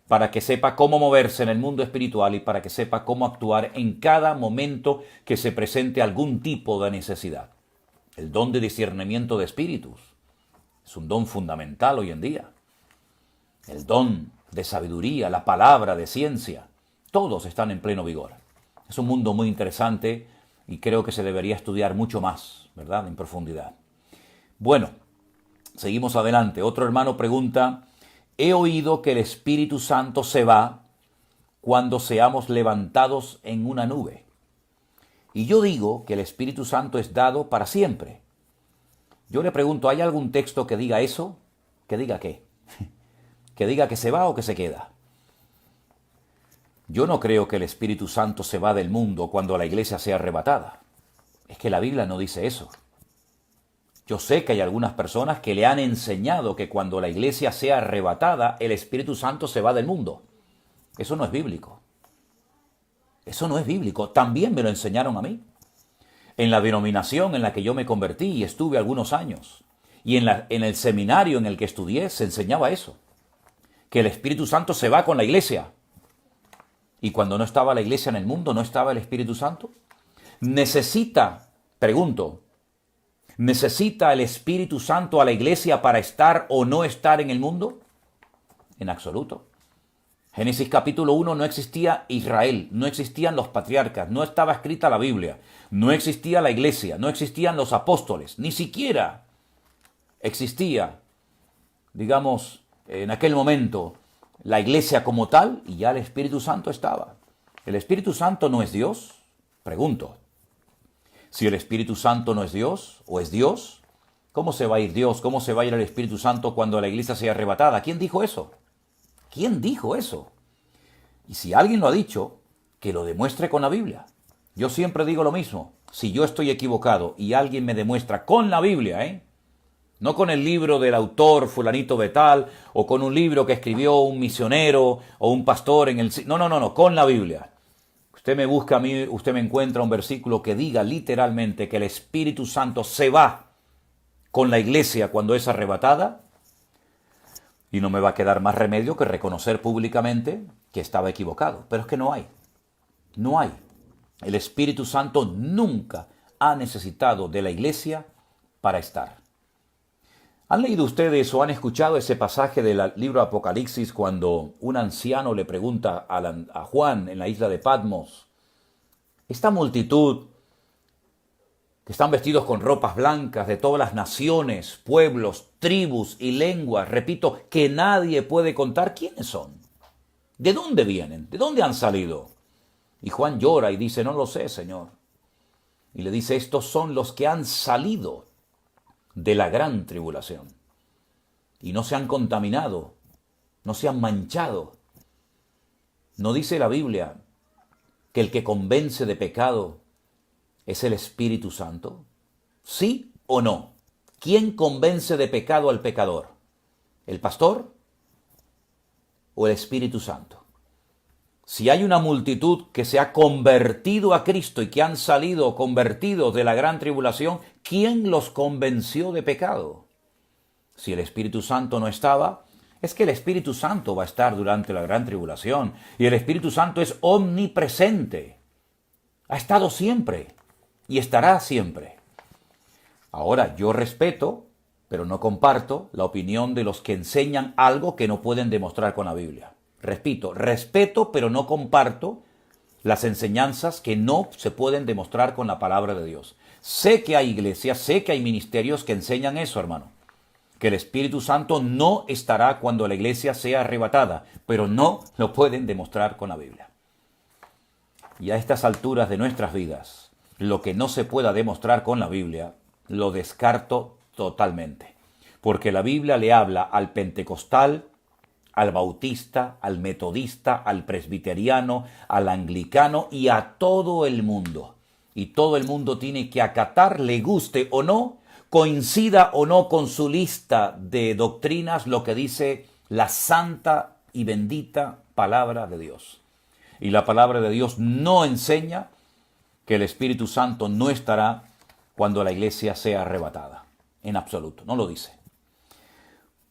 [SPEAKER 1] para que sepa cómo moverse en el mundo espiritual y para que sepa cómo actuar en cada momento que se presente algún tipo de necesidad. El don de discernimiento de espíritus es un don fundamental hoy en día. El don de sabiduría, la palabra de ciencia, todos están en pleno vigor. Es un mundo muy interesante y creo que se debería estudiar mucho más, ¿verdad?, en profundidad. Bueno, seguimos adelante. Otro hermano pregunta, he oído que el Espíritu Santo se va cuando seamos levantados en una nube. Y yo digo que el Espíritu Santo es dado para siempre. Yo le pregunto, ¿hay algún texto que diga eso? ¿Que diga qué? ¿Que diga que se va o que se queda? Yo no creo que el Espíritu Santo se va del mundo cuando la iglesia sea arrebatada. Es que la Biblia no dice eso. Yo sé que hay algunas personas que le han enseñado que cuando la iglesia sea arrebatada, el Espíritu Santo se va del mundo. Eso no es bíblico. Eso no es bíblico. También me lo enseñaron a mí. En la denominación en la que yo me convertí y estuve algunos años, y en el seminario en el que estudié, se enseñaba eso, que el Espíritu Santo se va con la iglesia. Y cuando no estaba la iglesia en el mundo, ¿no estaba el Espíritu Santo? Pregunto, ¿necesita el Espíritu Santo a la iglesia para estar o no estar en el mundo? En absoluto. Génesis capítulo 1 no existía Israel, no existían los patriarcas, no estaba escrita la Biblia, no existía la iglesia, no existían los apóstoles, ni siquiera existía, digamos, en aquel momento la iglesia como tal, y ya el Espíritu Santo estaba. ¿El Espíritu Santo no es Dios? Pregunto. Si el Espíritu Santo no es Dios, o es Dios, ¿cómo se va a ir Dios? ¿Cómo se va a ir el Espíritu Santo cuando la iglesia sea arrebatada? ¿Quién dijo eso? ¿Quién dijo eso? Y si alguien lo ha dicho, que lo demuestre con la Biblia. Yo siempre digo lo mismo. Si yo estoy equivocado y alguien me demuestra con la Biblia, no con el libro del autor fulanito de tal, o con un libro que escribió un misionero o un pastor en el... No, con la Biblia. Usted me busca a mí, usted me encuentra un versículo que diga literalmente que el Espíritu Santo se va con la iglesia cuando es arrebatada, y no me va a quedar más remedio que reconocer públicamente que estaba equivocado. Pero es que no hay. No hay. El Espíritu Santo nunca ha necesitado de la iglesia para estar. ¿Han leído ustedes o han escuchado ese pasaje del libro Apocalipsis cuando un anciano le pregunta a Juan en la isla de Patmos, esta multitud que están vestidos con ropas blancas de todas las naciones, pueblos, tribus y lenguas, repito, que nadie puede contar quiénes son? ¿De dónde vienen? ¿De dónde han salido? Y Juan llora y dice, no lo sé, Señor. Y le dice, estos son los que han salido de la gran tribulación. Y no se han contaminado, no se han manchado. ¿No dice la Biblia que el que convence de pecado es el Espíritu Santo? ¿Sí o no? ¿Quién convence de pecado al pecador? ¿El pastor o el Espíritu Santo? Si hay una multitud que se ha convertido a Cristo y que han salido convertidos de la gran tribulación, ¿quién los convenció de pecado? Si el Espíritu Santo no estaba, es que el Espíritu Santo va a estar durante la gran tribulación. Y el Espíritu Santo es omnipresente. Ha estado siempre y estará siempre. Ahora, yo respeto, pero no comparto la opinión de los que enseñan algo que no pueden demostrar con la Biblia. Repito, respeto, pero no comparto las enseñanzas que no se pueden demostrar con la palabra de Dios. Sé que hay iglesias, sé que hay ministerios que enseñan eso, hermano. Que el Espíritu Santo no estará cuando la iglesia sea arrebatada, pero no lo pueden demostrar con la Biblia. Y a estas alturas de nuestras vidas, lo que no se pueda demostrar con la Biblia, lo descarto totalmente. Porque la Biblia le habla al pentecostal, al bautista, al metodista, al presbiteriano, al anglicano y a todo el mundo. Y todo el mundo tiene que acatar, le guste o no, coincida o no con su lista de doctrinas, lo que dice la santa y bendita palabra de Dios. Y la palabra de Dios no enseña que el Espíritu Santo no estará cuando la iglesia sea arrebatada. En absoluto, no lo dice.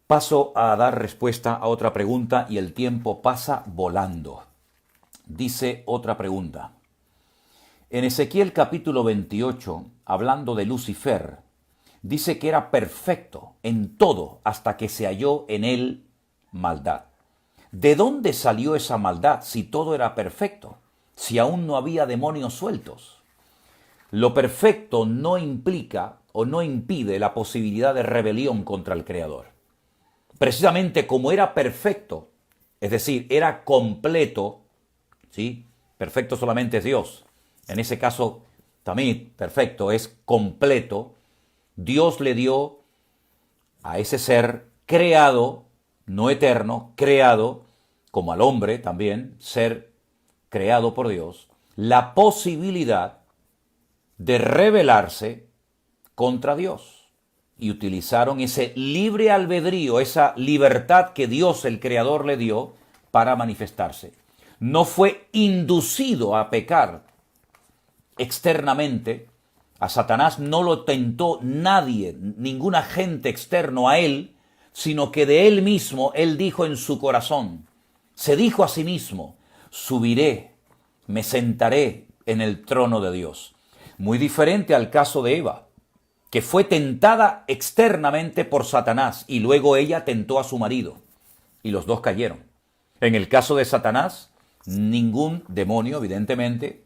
[SPEAKER 1] Paso a dar respuesta a otra pregunta y el tiempo pasa volando. Dice otra pregunta. En Ezequiel capítulo 28, hablando de Lucifer, dice que era perfecto en todo hasta que se halló en él maldad. ¿De dónde salió esa maldad si todo era perfecto? Si aún no había demonios sueltos. Lo perfecto no implica o no impide la posibilidad de rebelión contra el Creador. Precisamente como era perfecto, es decir, era completo, ¿sí? Perfecto solamente es Dios. En ese caso, también perfecto es completo. Dios le dio a ese ser creado, no eterno, creado, como al hombre también, ser creado por Dios, la posibilidad de rebelarse contra Dios. Y utilizaron ese libre albedrío, esa libertad que Dios, el Creador, le dio para manifestarse. No fue inducido a pecar externamente A Satanás no lo tentó nadie, ningún agente externo a él, sino que de él mismo él dijo en su corazón, se dijo a sí mismo, subiré, me sentaré en el trono de Dios. Muy diferente al caso de Eva, que fue tentada externamente por Satanás y luego ella tentó a su marido y los dos cayeron. En el caso de Satanás, ningún demonio, evidentemente,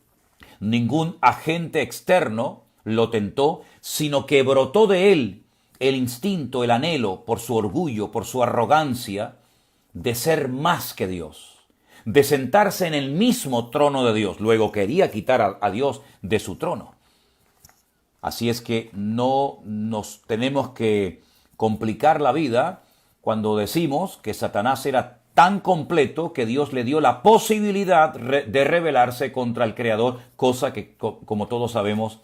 [SPEAKER 1] ningún agente externo lo tentó, sino que brotó de él el instinto, el anhelo por su orgullo, por su arrogancia de ser más que Dios, de sentarse en el mismo trono de Dios. Luego quería quitar a Dios de su trono. Así es que no nos tenemos que complicar la vida cuando decimos que Satanás era tan completo que Dios le dio la posibilidad de rebelarse contra el Creador, cosa que, como todos sabemos,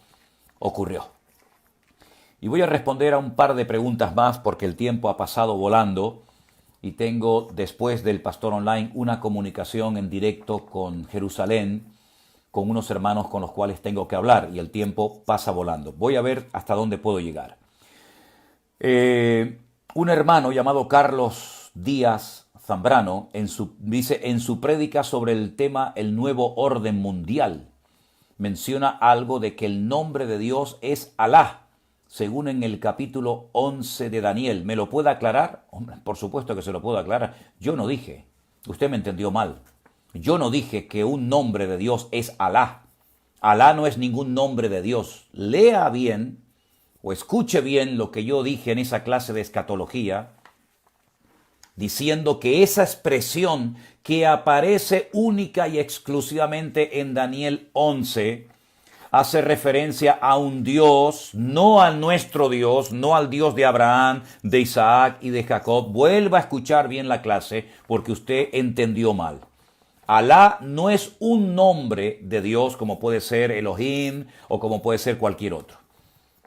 [SPEAKER 1] ocurrió. Y voy a responder a un par de preguntas más porque el tiempo ha pasado volando y tengo, después del Pastor Online, una comunicación en directo con Jerusalén, con unos hermanos con los cuales tengo que hablar y el tiempo pasa volando. Voy a ver hasta dónde puedo llegar. Un hermano llamado Carlos Díaz Zambrano dice en su prédica sobre el tema el nuevo orden mundial, menciona algo de que el nombre de Dios es Alá, según en el capítulo 11 de Daniel. ¿Me lo puede aclarar? Hombre, por supuesto que se lo puedo aclarar. Yo no dije, usted me entendió mal. Yo no dije que un nombre de Dios es Alá. Alá no es ningún nombre de Dios. Lea bien o escuche bien lo que yo dije en esa clase de escatología, diciendo que esa expresión que aparece única y exclusivamente en Daniel 11 hace referencia a un Dios, no a nuestro Dios, no al Dios de Abraham, de Isaac y de Jacob. Vuelva a escuchar bien la clase porque usted entendió mal. Alá no es un nombre de Dios como puede ser Elohim o como puede ser cualquier otro.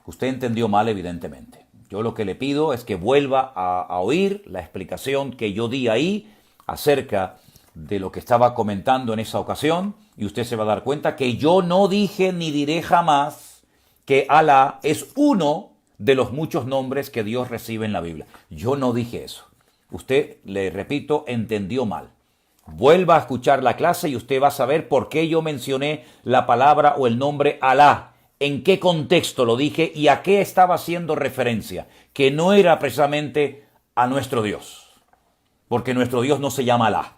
[SPEAKER 1] Usted entendió mal, evidentemente. Yo lo que le pido es que vuelva a oír la explicación que yo di ahí acerca de lo que estaba comentando en esa ocasión y usted se va a dar cuenta que yo no dije ni diré jamás que Alá es uno de los muchos nombres que Dios recibe en la Biblia. Yo no dije eso. Usted, le repito, entendió mal. Vuelva a escuchar la clase y usted va a saber por qué yo mencioné la palabra o el nombre Alá, en qué contexto lo dije y a qué estaba haciendo referencia, que no era precisamente a nuestro Dios, porque nuestro Dios no se llama Alá.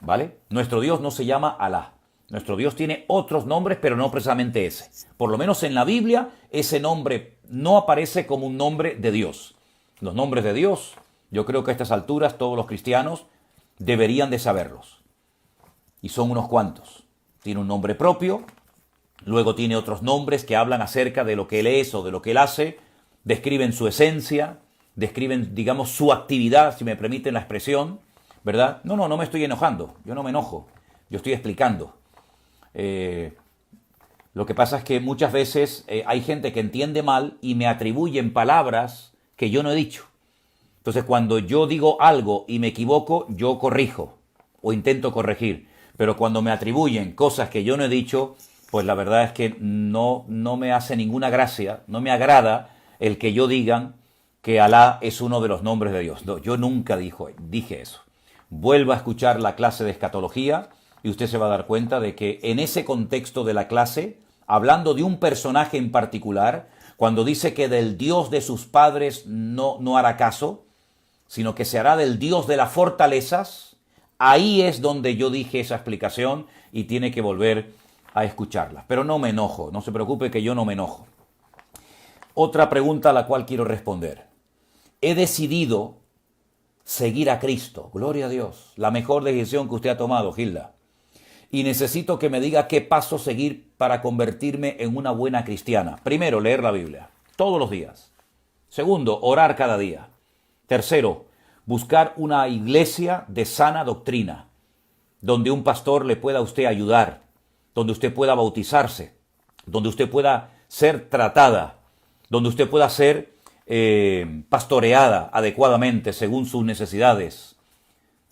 [SPEAKER 1] ¿Vale? Nuestro Dios no se llama Alá. Nuestro Dios tiene otros nombres, pero no precisamente ese. Por lo menos en la Biblia, ese nombre no aparece como un nombre de Dios. Los nombres de Dios, yo creo que a estas alturas todos los cristianos deberían de saberlos. Y son unos cuantos. Tiene un nombre propio, luego tiene otros nombres que hablan acerca de lo que Él es o de lo que Él hace, describen su esencia, describen, digamos, su actividad, si me permiten la expresión, ¿verdad? No me estoy enojando, yo no me enojo, yo estoy explicando. Lo que pasa es que muchas veces hay gente que entiende mal y me atribuyen palabras que yo no he dicho. Entonces, cuando yo digo algo y me equivoco, yo corrijo o intento corregir. Pero cuando me atribuyen cosas que yo no he dicho, pues la verdad es que no me hace ninguna gracia, no me agrada el que yo digan que Alá es uno de los nombres de Dios. No, yo nunca dije eso. Vuelva a escuchar la clase de escatología y usted se va a dar cuenta de que en ese contexto de la clase, hablando de un personaje en particular, cuando dice que del Dios de sus padres no hará caso, sino que se hará del Dios de las fortalezas, ahí es donde yo dije esa explicación y tiene que volver a escucharla. Pero no me enojo, no se preocupe que yo no me enojo. Otra pregunta a la cual quiero responder. He decidido seguir a Cristo, gloria a Dios, la mejor decisión que usted ha tomado, Gilda. Y necesito que me diga qué paso seguir para convertirme en una buena cristiana. Primero, leer la Biblia, todos los días. Segundo, orar cada día. Tercero, buscar una iglesia de sana doctrina, donde un pastor le pueda a usted ayudar, donde usted pueda bautizarse, donde usted pueda ser tratada, donde usted pueda ser pastoreada adecuadamente según sus necesidades.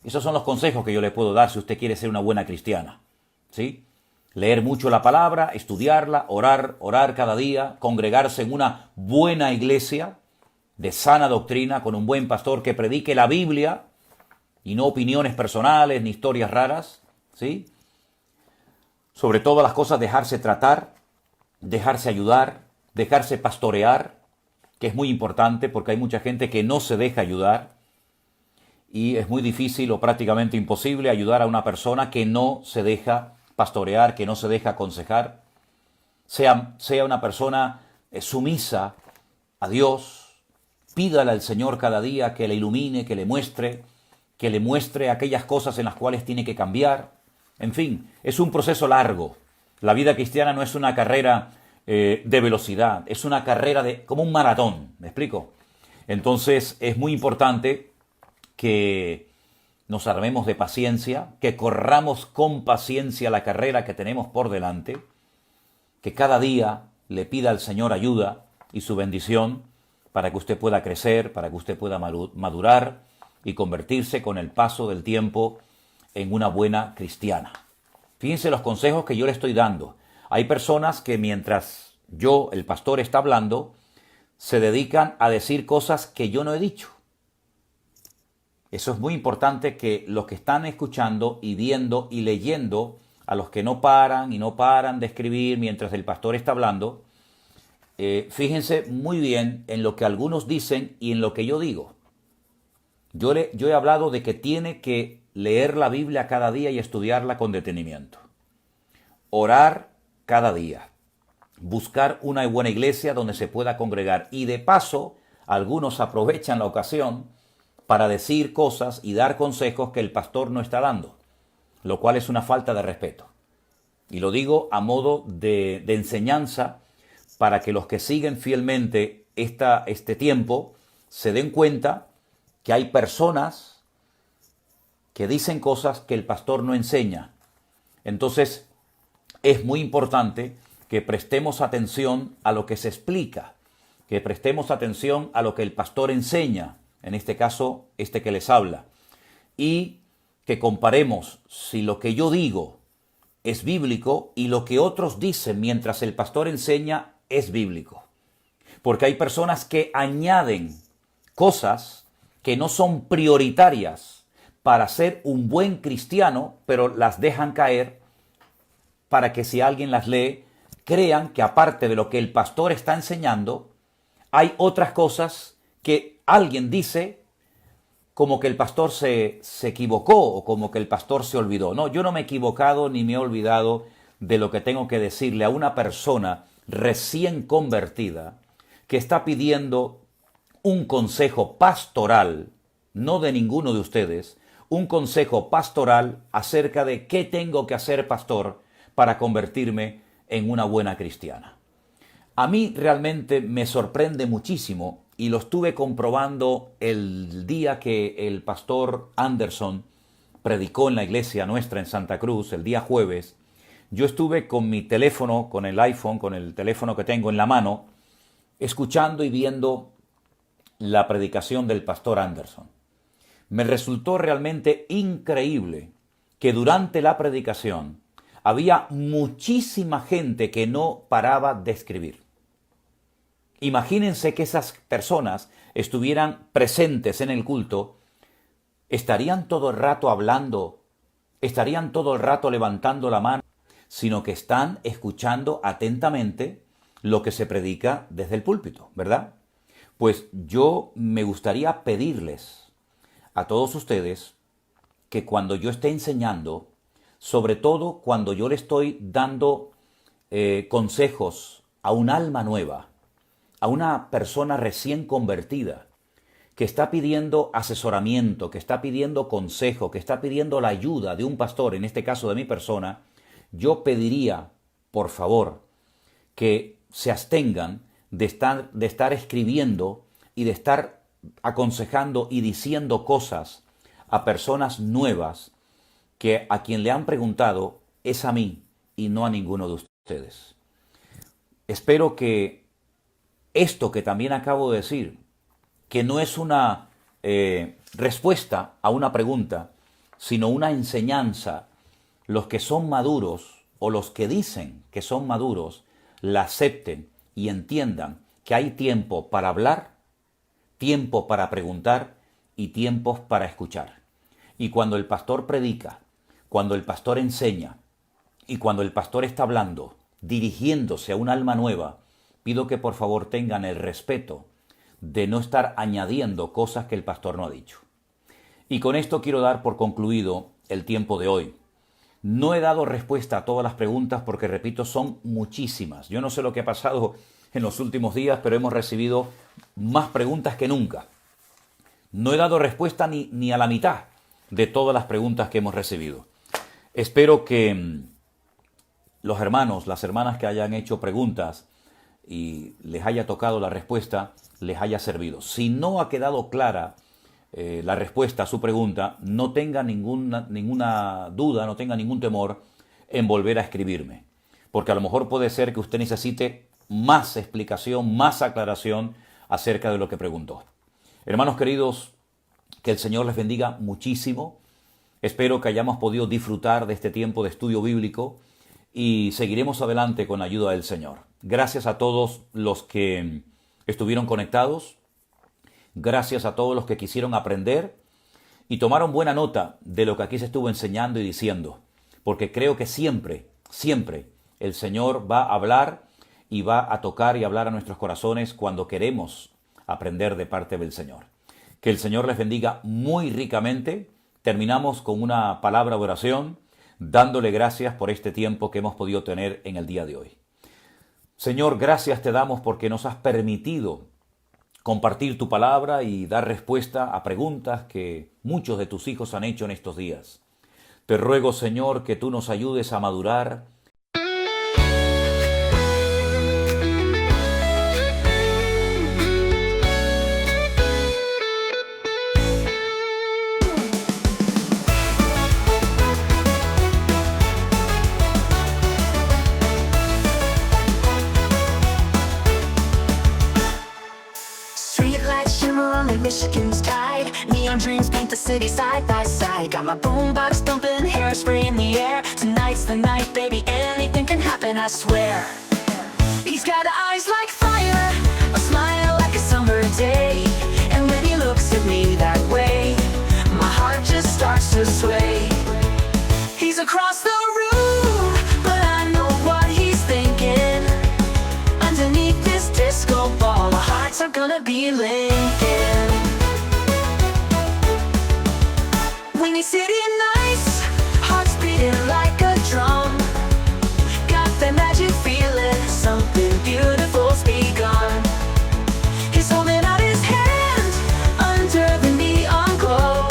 [SPEAKER 1] Esos son los consejos que yo le puedo dar si usted quiere ser una buena cristiana, ¿sí? Leer mucho la palabra, estudiarla, orar cada día, congregarse en una buena iglesia de sana doctrina, con un buen pastor que predique la Biblia y no opiniones personales ni historias raras, ¿sí? Sobre todas las cosas, dejarse tratar, dejarse ayudar, dejarse pastorear, que es muy importante porque hay mucha gente que no se deja ayudar y es muy difícil o prácticamente imposible ayudar a una persona que no se deja pastorear, que no se deja aconsejar. Sea una persona sumisa a Dios, pídale al Señor cada día que le ilumine, que le muestre aquellas cosas en las cuales tiene que cambiar. En fin, es un proceso largo. La vida cristiana no es una carrera de velocidad, es una carrera como un maratón, ¿me explico? Entonces es muy importante que nos armemos de paciencia, que corramos con paciencia la carrera que tenemos por delante, que cada día le pida al Señor ayuda y su bendición para que usted pueda crecer, para que usted pueda madurar y convertirse con el paso del tiempo en una buena cristiana. Fíjense los consejos que yo le estoy dando. Hay personas que mientras yo, el pastor, está hablando, se dedican a decir cosas que yo no he dicho. Eso es muy importante, que los que están escuchando y viendo y leyendo, a los que no paran de escribir mientras el pastor está hablando, fíjense muy bien en lo que algunos dicen y en lo que yo digo. Yo he hablado de que tiene que leer la Biblia cada día y estudiarla con detenimiento. Orar cada día. Buscar una buena iglesia donde se pueda congregar. Y de paso, algunos aprovechan la ocasión para decir cosas y dar consejos que el pastor no está dando, lo cual es una falta de respeto. Y lo digo a modo de enseñanza para que los que siguen fielmente este tiempo se den cuenta que hay personas que dicen cosas que el pastor no enseña. Entonces, es muy importante que prestemos atención a lo que se explica, que prestemos atención a lo que el pastor enseña, en este caso, este que les habla, y que comparemos si lo que yo digo es bíblico y lo que otros dicen mientras el pastor enseña es bíblico. Porque hay personas que añaden cosas que no son prioritarias para ser un buen cristiano, pero las dejan caer para que si alguien las lee, crean que aparte de lo que el pastor está enseñando, hay otras cosas que alguien dice como que el pastor se equivocó o como que el pastor se olvidó. No, yo no me he equivocado ni me he olvidado de lo que tengo que decirle a una persona recién convertida que está pidiendo un consejo pastoral, no de ninguno de ustedes, un consejo pastoral acerca de qué tengo que hacer, pastor, para convertirme en una buena cristiana. A mí realmente me sorprende muchísimo y lo estuve comprobando el día que el pastor Anderson predicó en la iglesia nuestra en Santa Cruz, el día jueves. Yo estuve con mi teléfono, con el iPhone, con el teléfono que tengo en la mano, escuchando y viendo la predicación del pastor Anderson. Me resultó realmente increíble que durante la predicación había muchísima gente que no paraba de escribir. Imagínense que esas personas estuvieran presentes en el culto, estarían todo el rato hablando, estarían todo el rato levantando la mano, sino que están escuchando atentamente lo que se predica desde el púlpito, ¿verdad? Pues yo me gustaría pedirles a todos ustedes que cuando yo esté enseñando, sobre todo cuando yo le estoy dando consejos a un alma nueva, a una persona recién convertida, que está pidiendo asesoramiento, que está pidiendo consejo, que está pidiendo la ayuda de un pastor, en este caso de mi persona, yo pediría, por favor, que se abstengan de estar escribiendo y de estar aconsejando y diciendo cosas a personas nuevas que a quien le han preguntado es a mí y no a ninguno de ustedes. Espero que esto que también acabo de decir, que no es una respuesta a una pregunta, sino una enseñanza, los que son maduros o los que dicen que son maduros la acepten y entiendan que hay tiempo para hablar, tiempo para preguntar y tiempos para escuchar. Y cuando el pastor predica, cuando el pastor enseña y cuando el pastor está hablando, dirigiéndose a un alma nueva, pido que por favor tengan el respeto de no estar añadiendo cosas que el pastor no ha dicho. Y con esto quiero dar por concluido el tiempo de hoy. No he dado respuesta a todas las preguntas porque, repito, son muchísimas. Yo no sé lo que ha pasado en los últimos días, pero hemos recibido más preguntas que nunca. No he dado respuesta ni a la mitad de todas las preguntas que hemos recibido. Espero que los hermanos, las hermanas que hayan hecho preguntas y les haya tocado la respuesta, les haya servido. Si no ha quedado clara la respuesta a su pregunta, no tenga ninguna duda, no tenga ningún temor en volver a escribirme. Porque a lo mejor puede ser que usted necesite más explicación, más aclaración acerca de lo que preguntó. Hermanos queridos, que el Señor les bendiga muchísimo. Espero que hayamos podido disfrutar de este tiempo de estudio bíblico y seguiremos adelante con la ayuda del Señor. Gracias a todos los que estuvieron conectados. Gracias a todos los que quisieron aprender y tomaron buena nota de lo que aquí se estuvo enseñando y diciendo. Porque creo que siempre el Señor va a hablar y va a tocar y hablar a nuestros corazones cuando queremos aprender de parte del Señor. Que el Señor les bendiga muy ricamente. Terminamos con una palabra de oración, dándole gracias por este tiempo que hemos podido tener en el día de hoy. Señor, gracias te damos porque nos has permitido compartir tu palabra y dar respuesta a preguntas que muchos de tus hijos han hecho en estos días. Te ruego, Señor, que tú nos ayudes a madurar.
[SPEAKER 2] Michigan's tide, neon dreams paint the city side by side. Got my boombox bumping, hairspray in the air. Tonight's the night, baby, anything can happen, I swear. He's got eyes like fire, a smile like a summer day. And when he looks at me that way, my heart just starts to sway. He's across the room, but I know what he's thinking. Underneath this disco ball, our hearts are gonna be linking. Windy City nights, hearts beating like a drum. Got that magic feeling, something beautiful's begun. He's holding out his hand under the neon glow.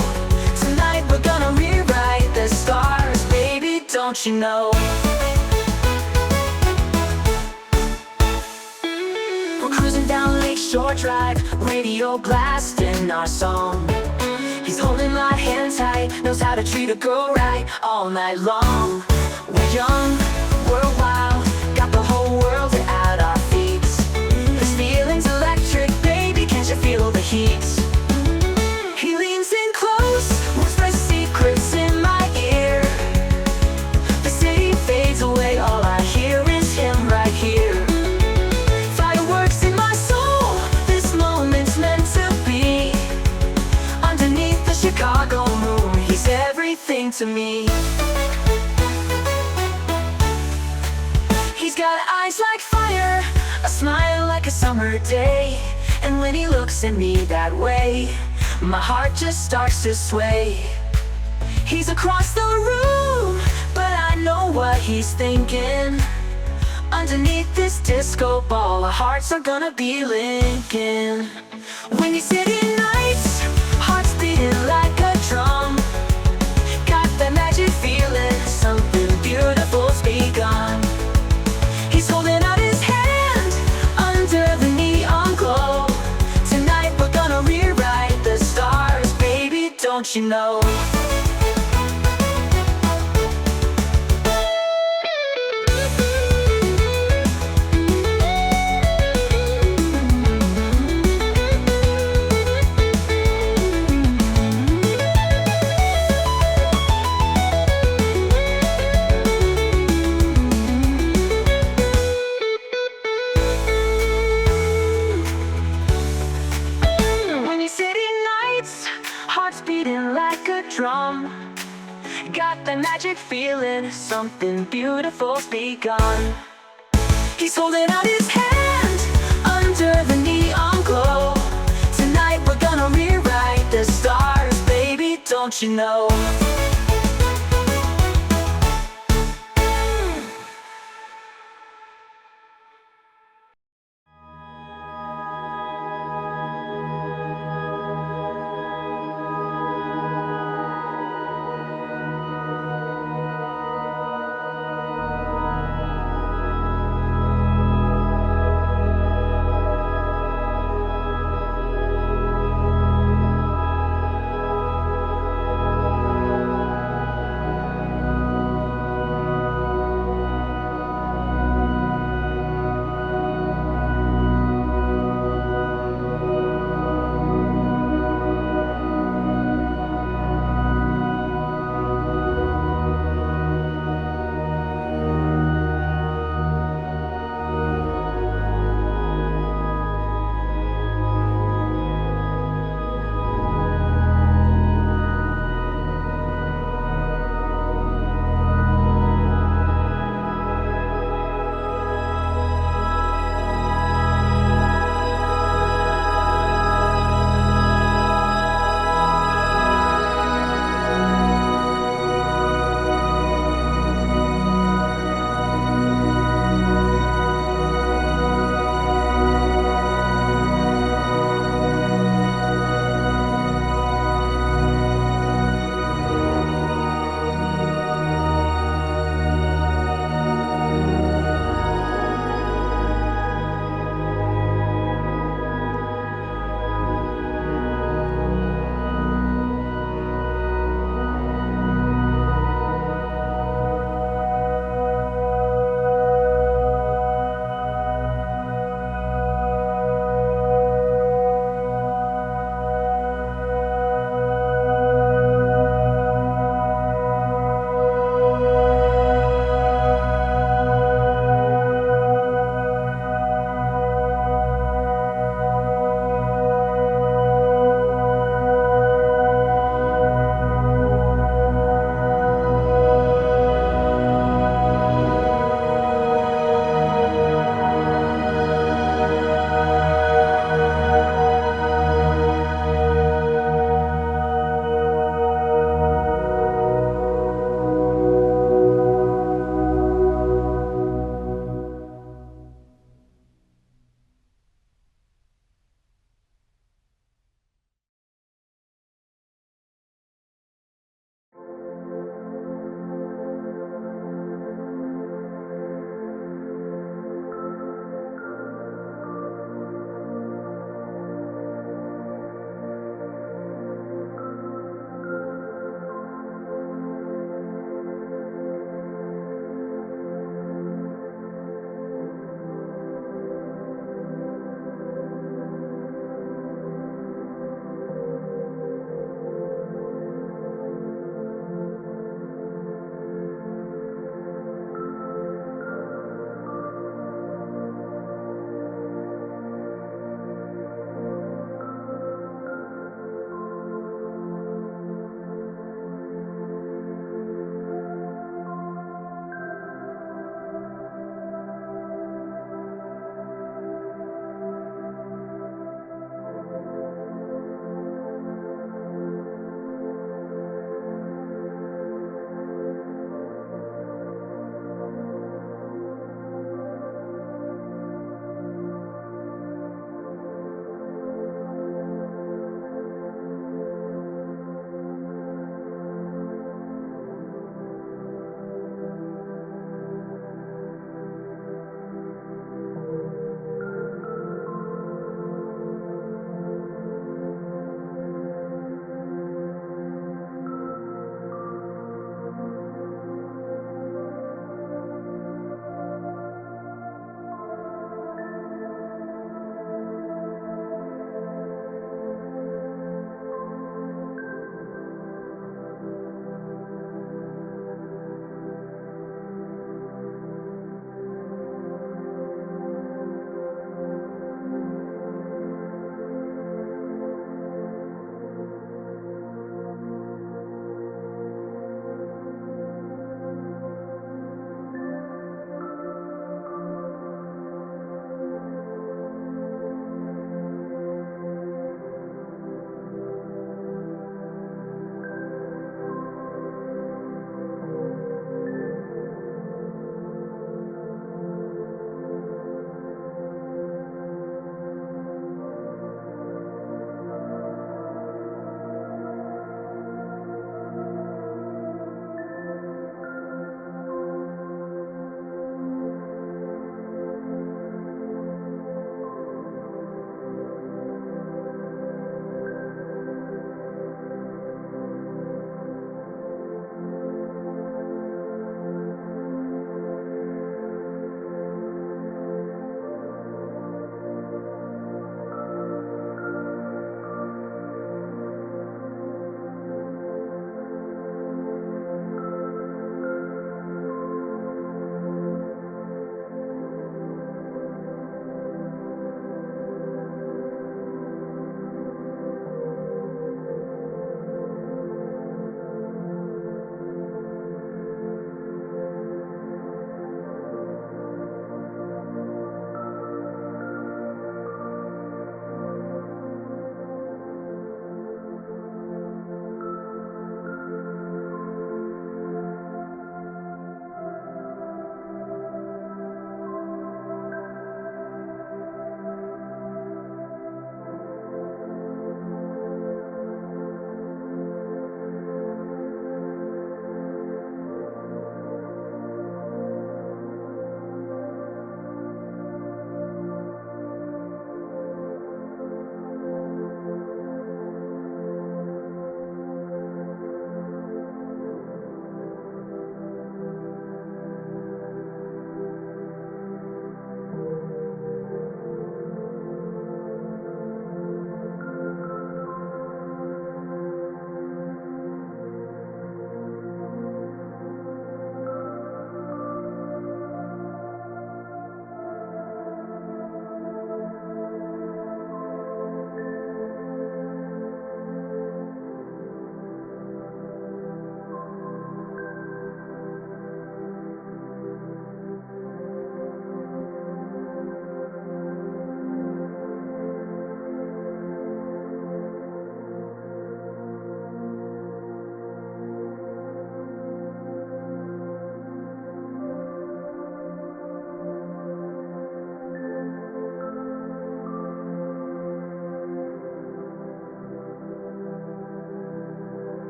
[SPEAKER 2] Tonight we're gonna rewrite the stars, baby, don't you know? We're cruising down Lakeshore Drive, radio blasting our song. He's holding my hand tight, knows how to treat a girl right all night long. We're young, we're wild, got the whole world at our feet. This feeling's electric, baby, can't you feel the heat? He leans in close, whispers secrets in my ear. The city fades away, all I hear is him right here. Fireworks in my soul, this moment's meant to be. Underneath the Chicago moon, he's everything to me. He's got eyes like fire, a smile like a summer day. And when he looks at me that way, my heart just starts to sway. He's across the room, but I know what he's thinking. Underneath this disco ball, our hearts are gonna be linking. Windy City nights, hearts beating like a drum. Got that magic feeling, something beautiful's begun. He's holding out his hand under the neon glow. Tonight we're gonna rewrite the stars, baby, don't you know? drum. Got the magic feeling, something beautiful's begun. He's holding out his hand under the neon glow. Tonight we're gonna rewrite the stars, baby, don't you know?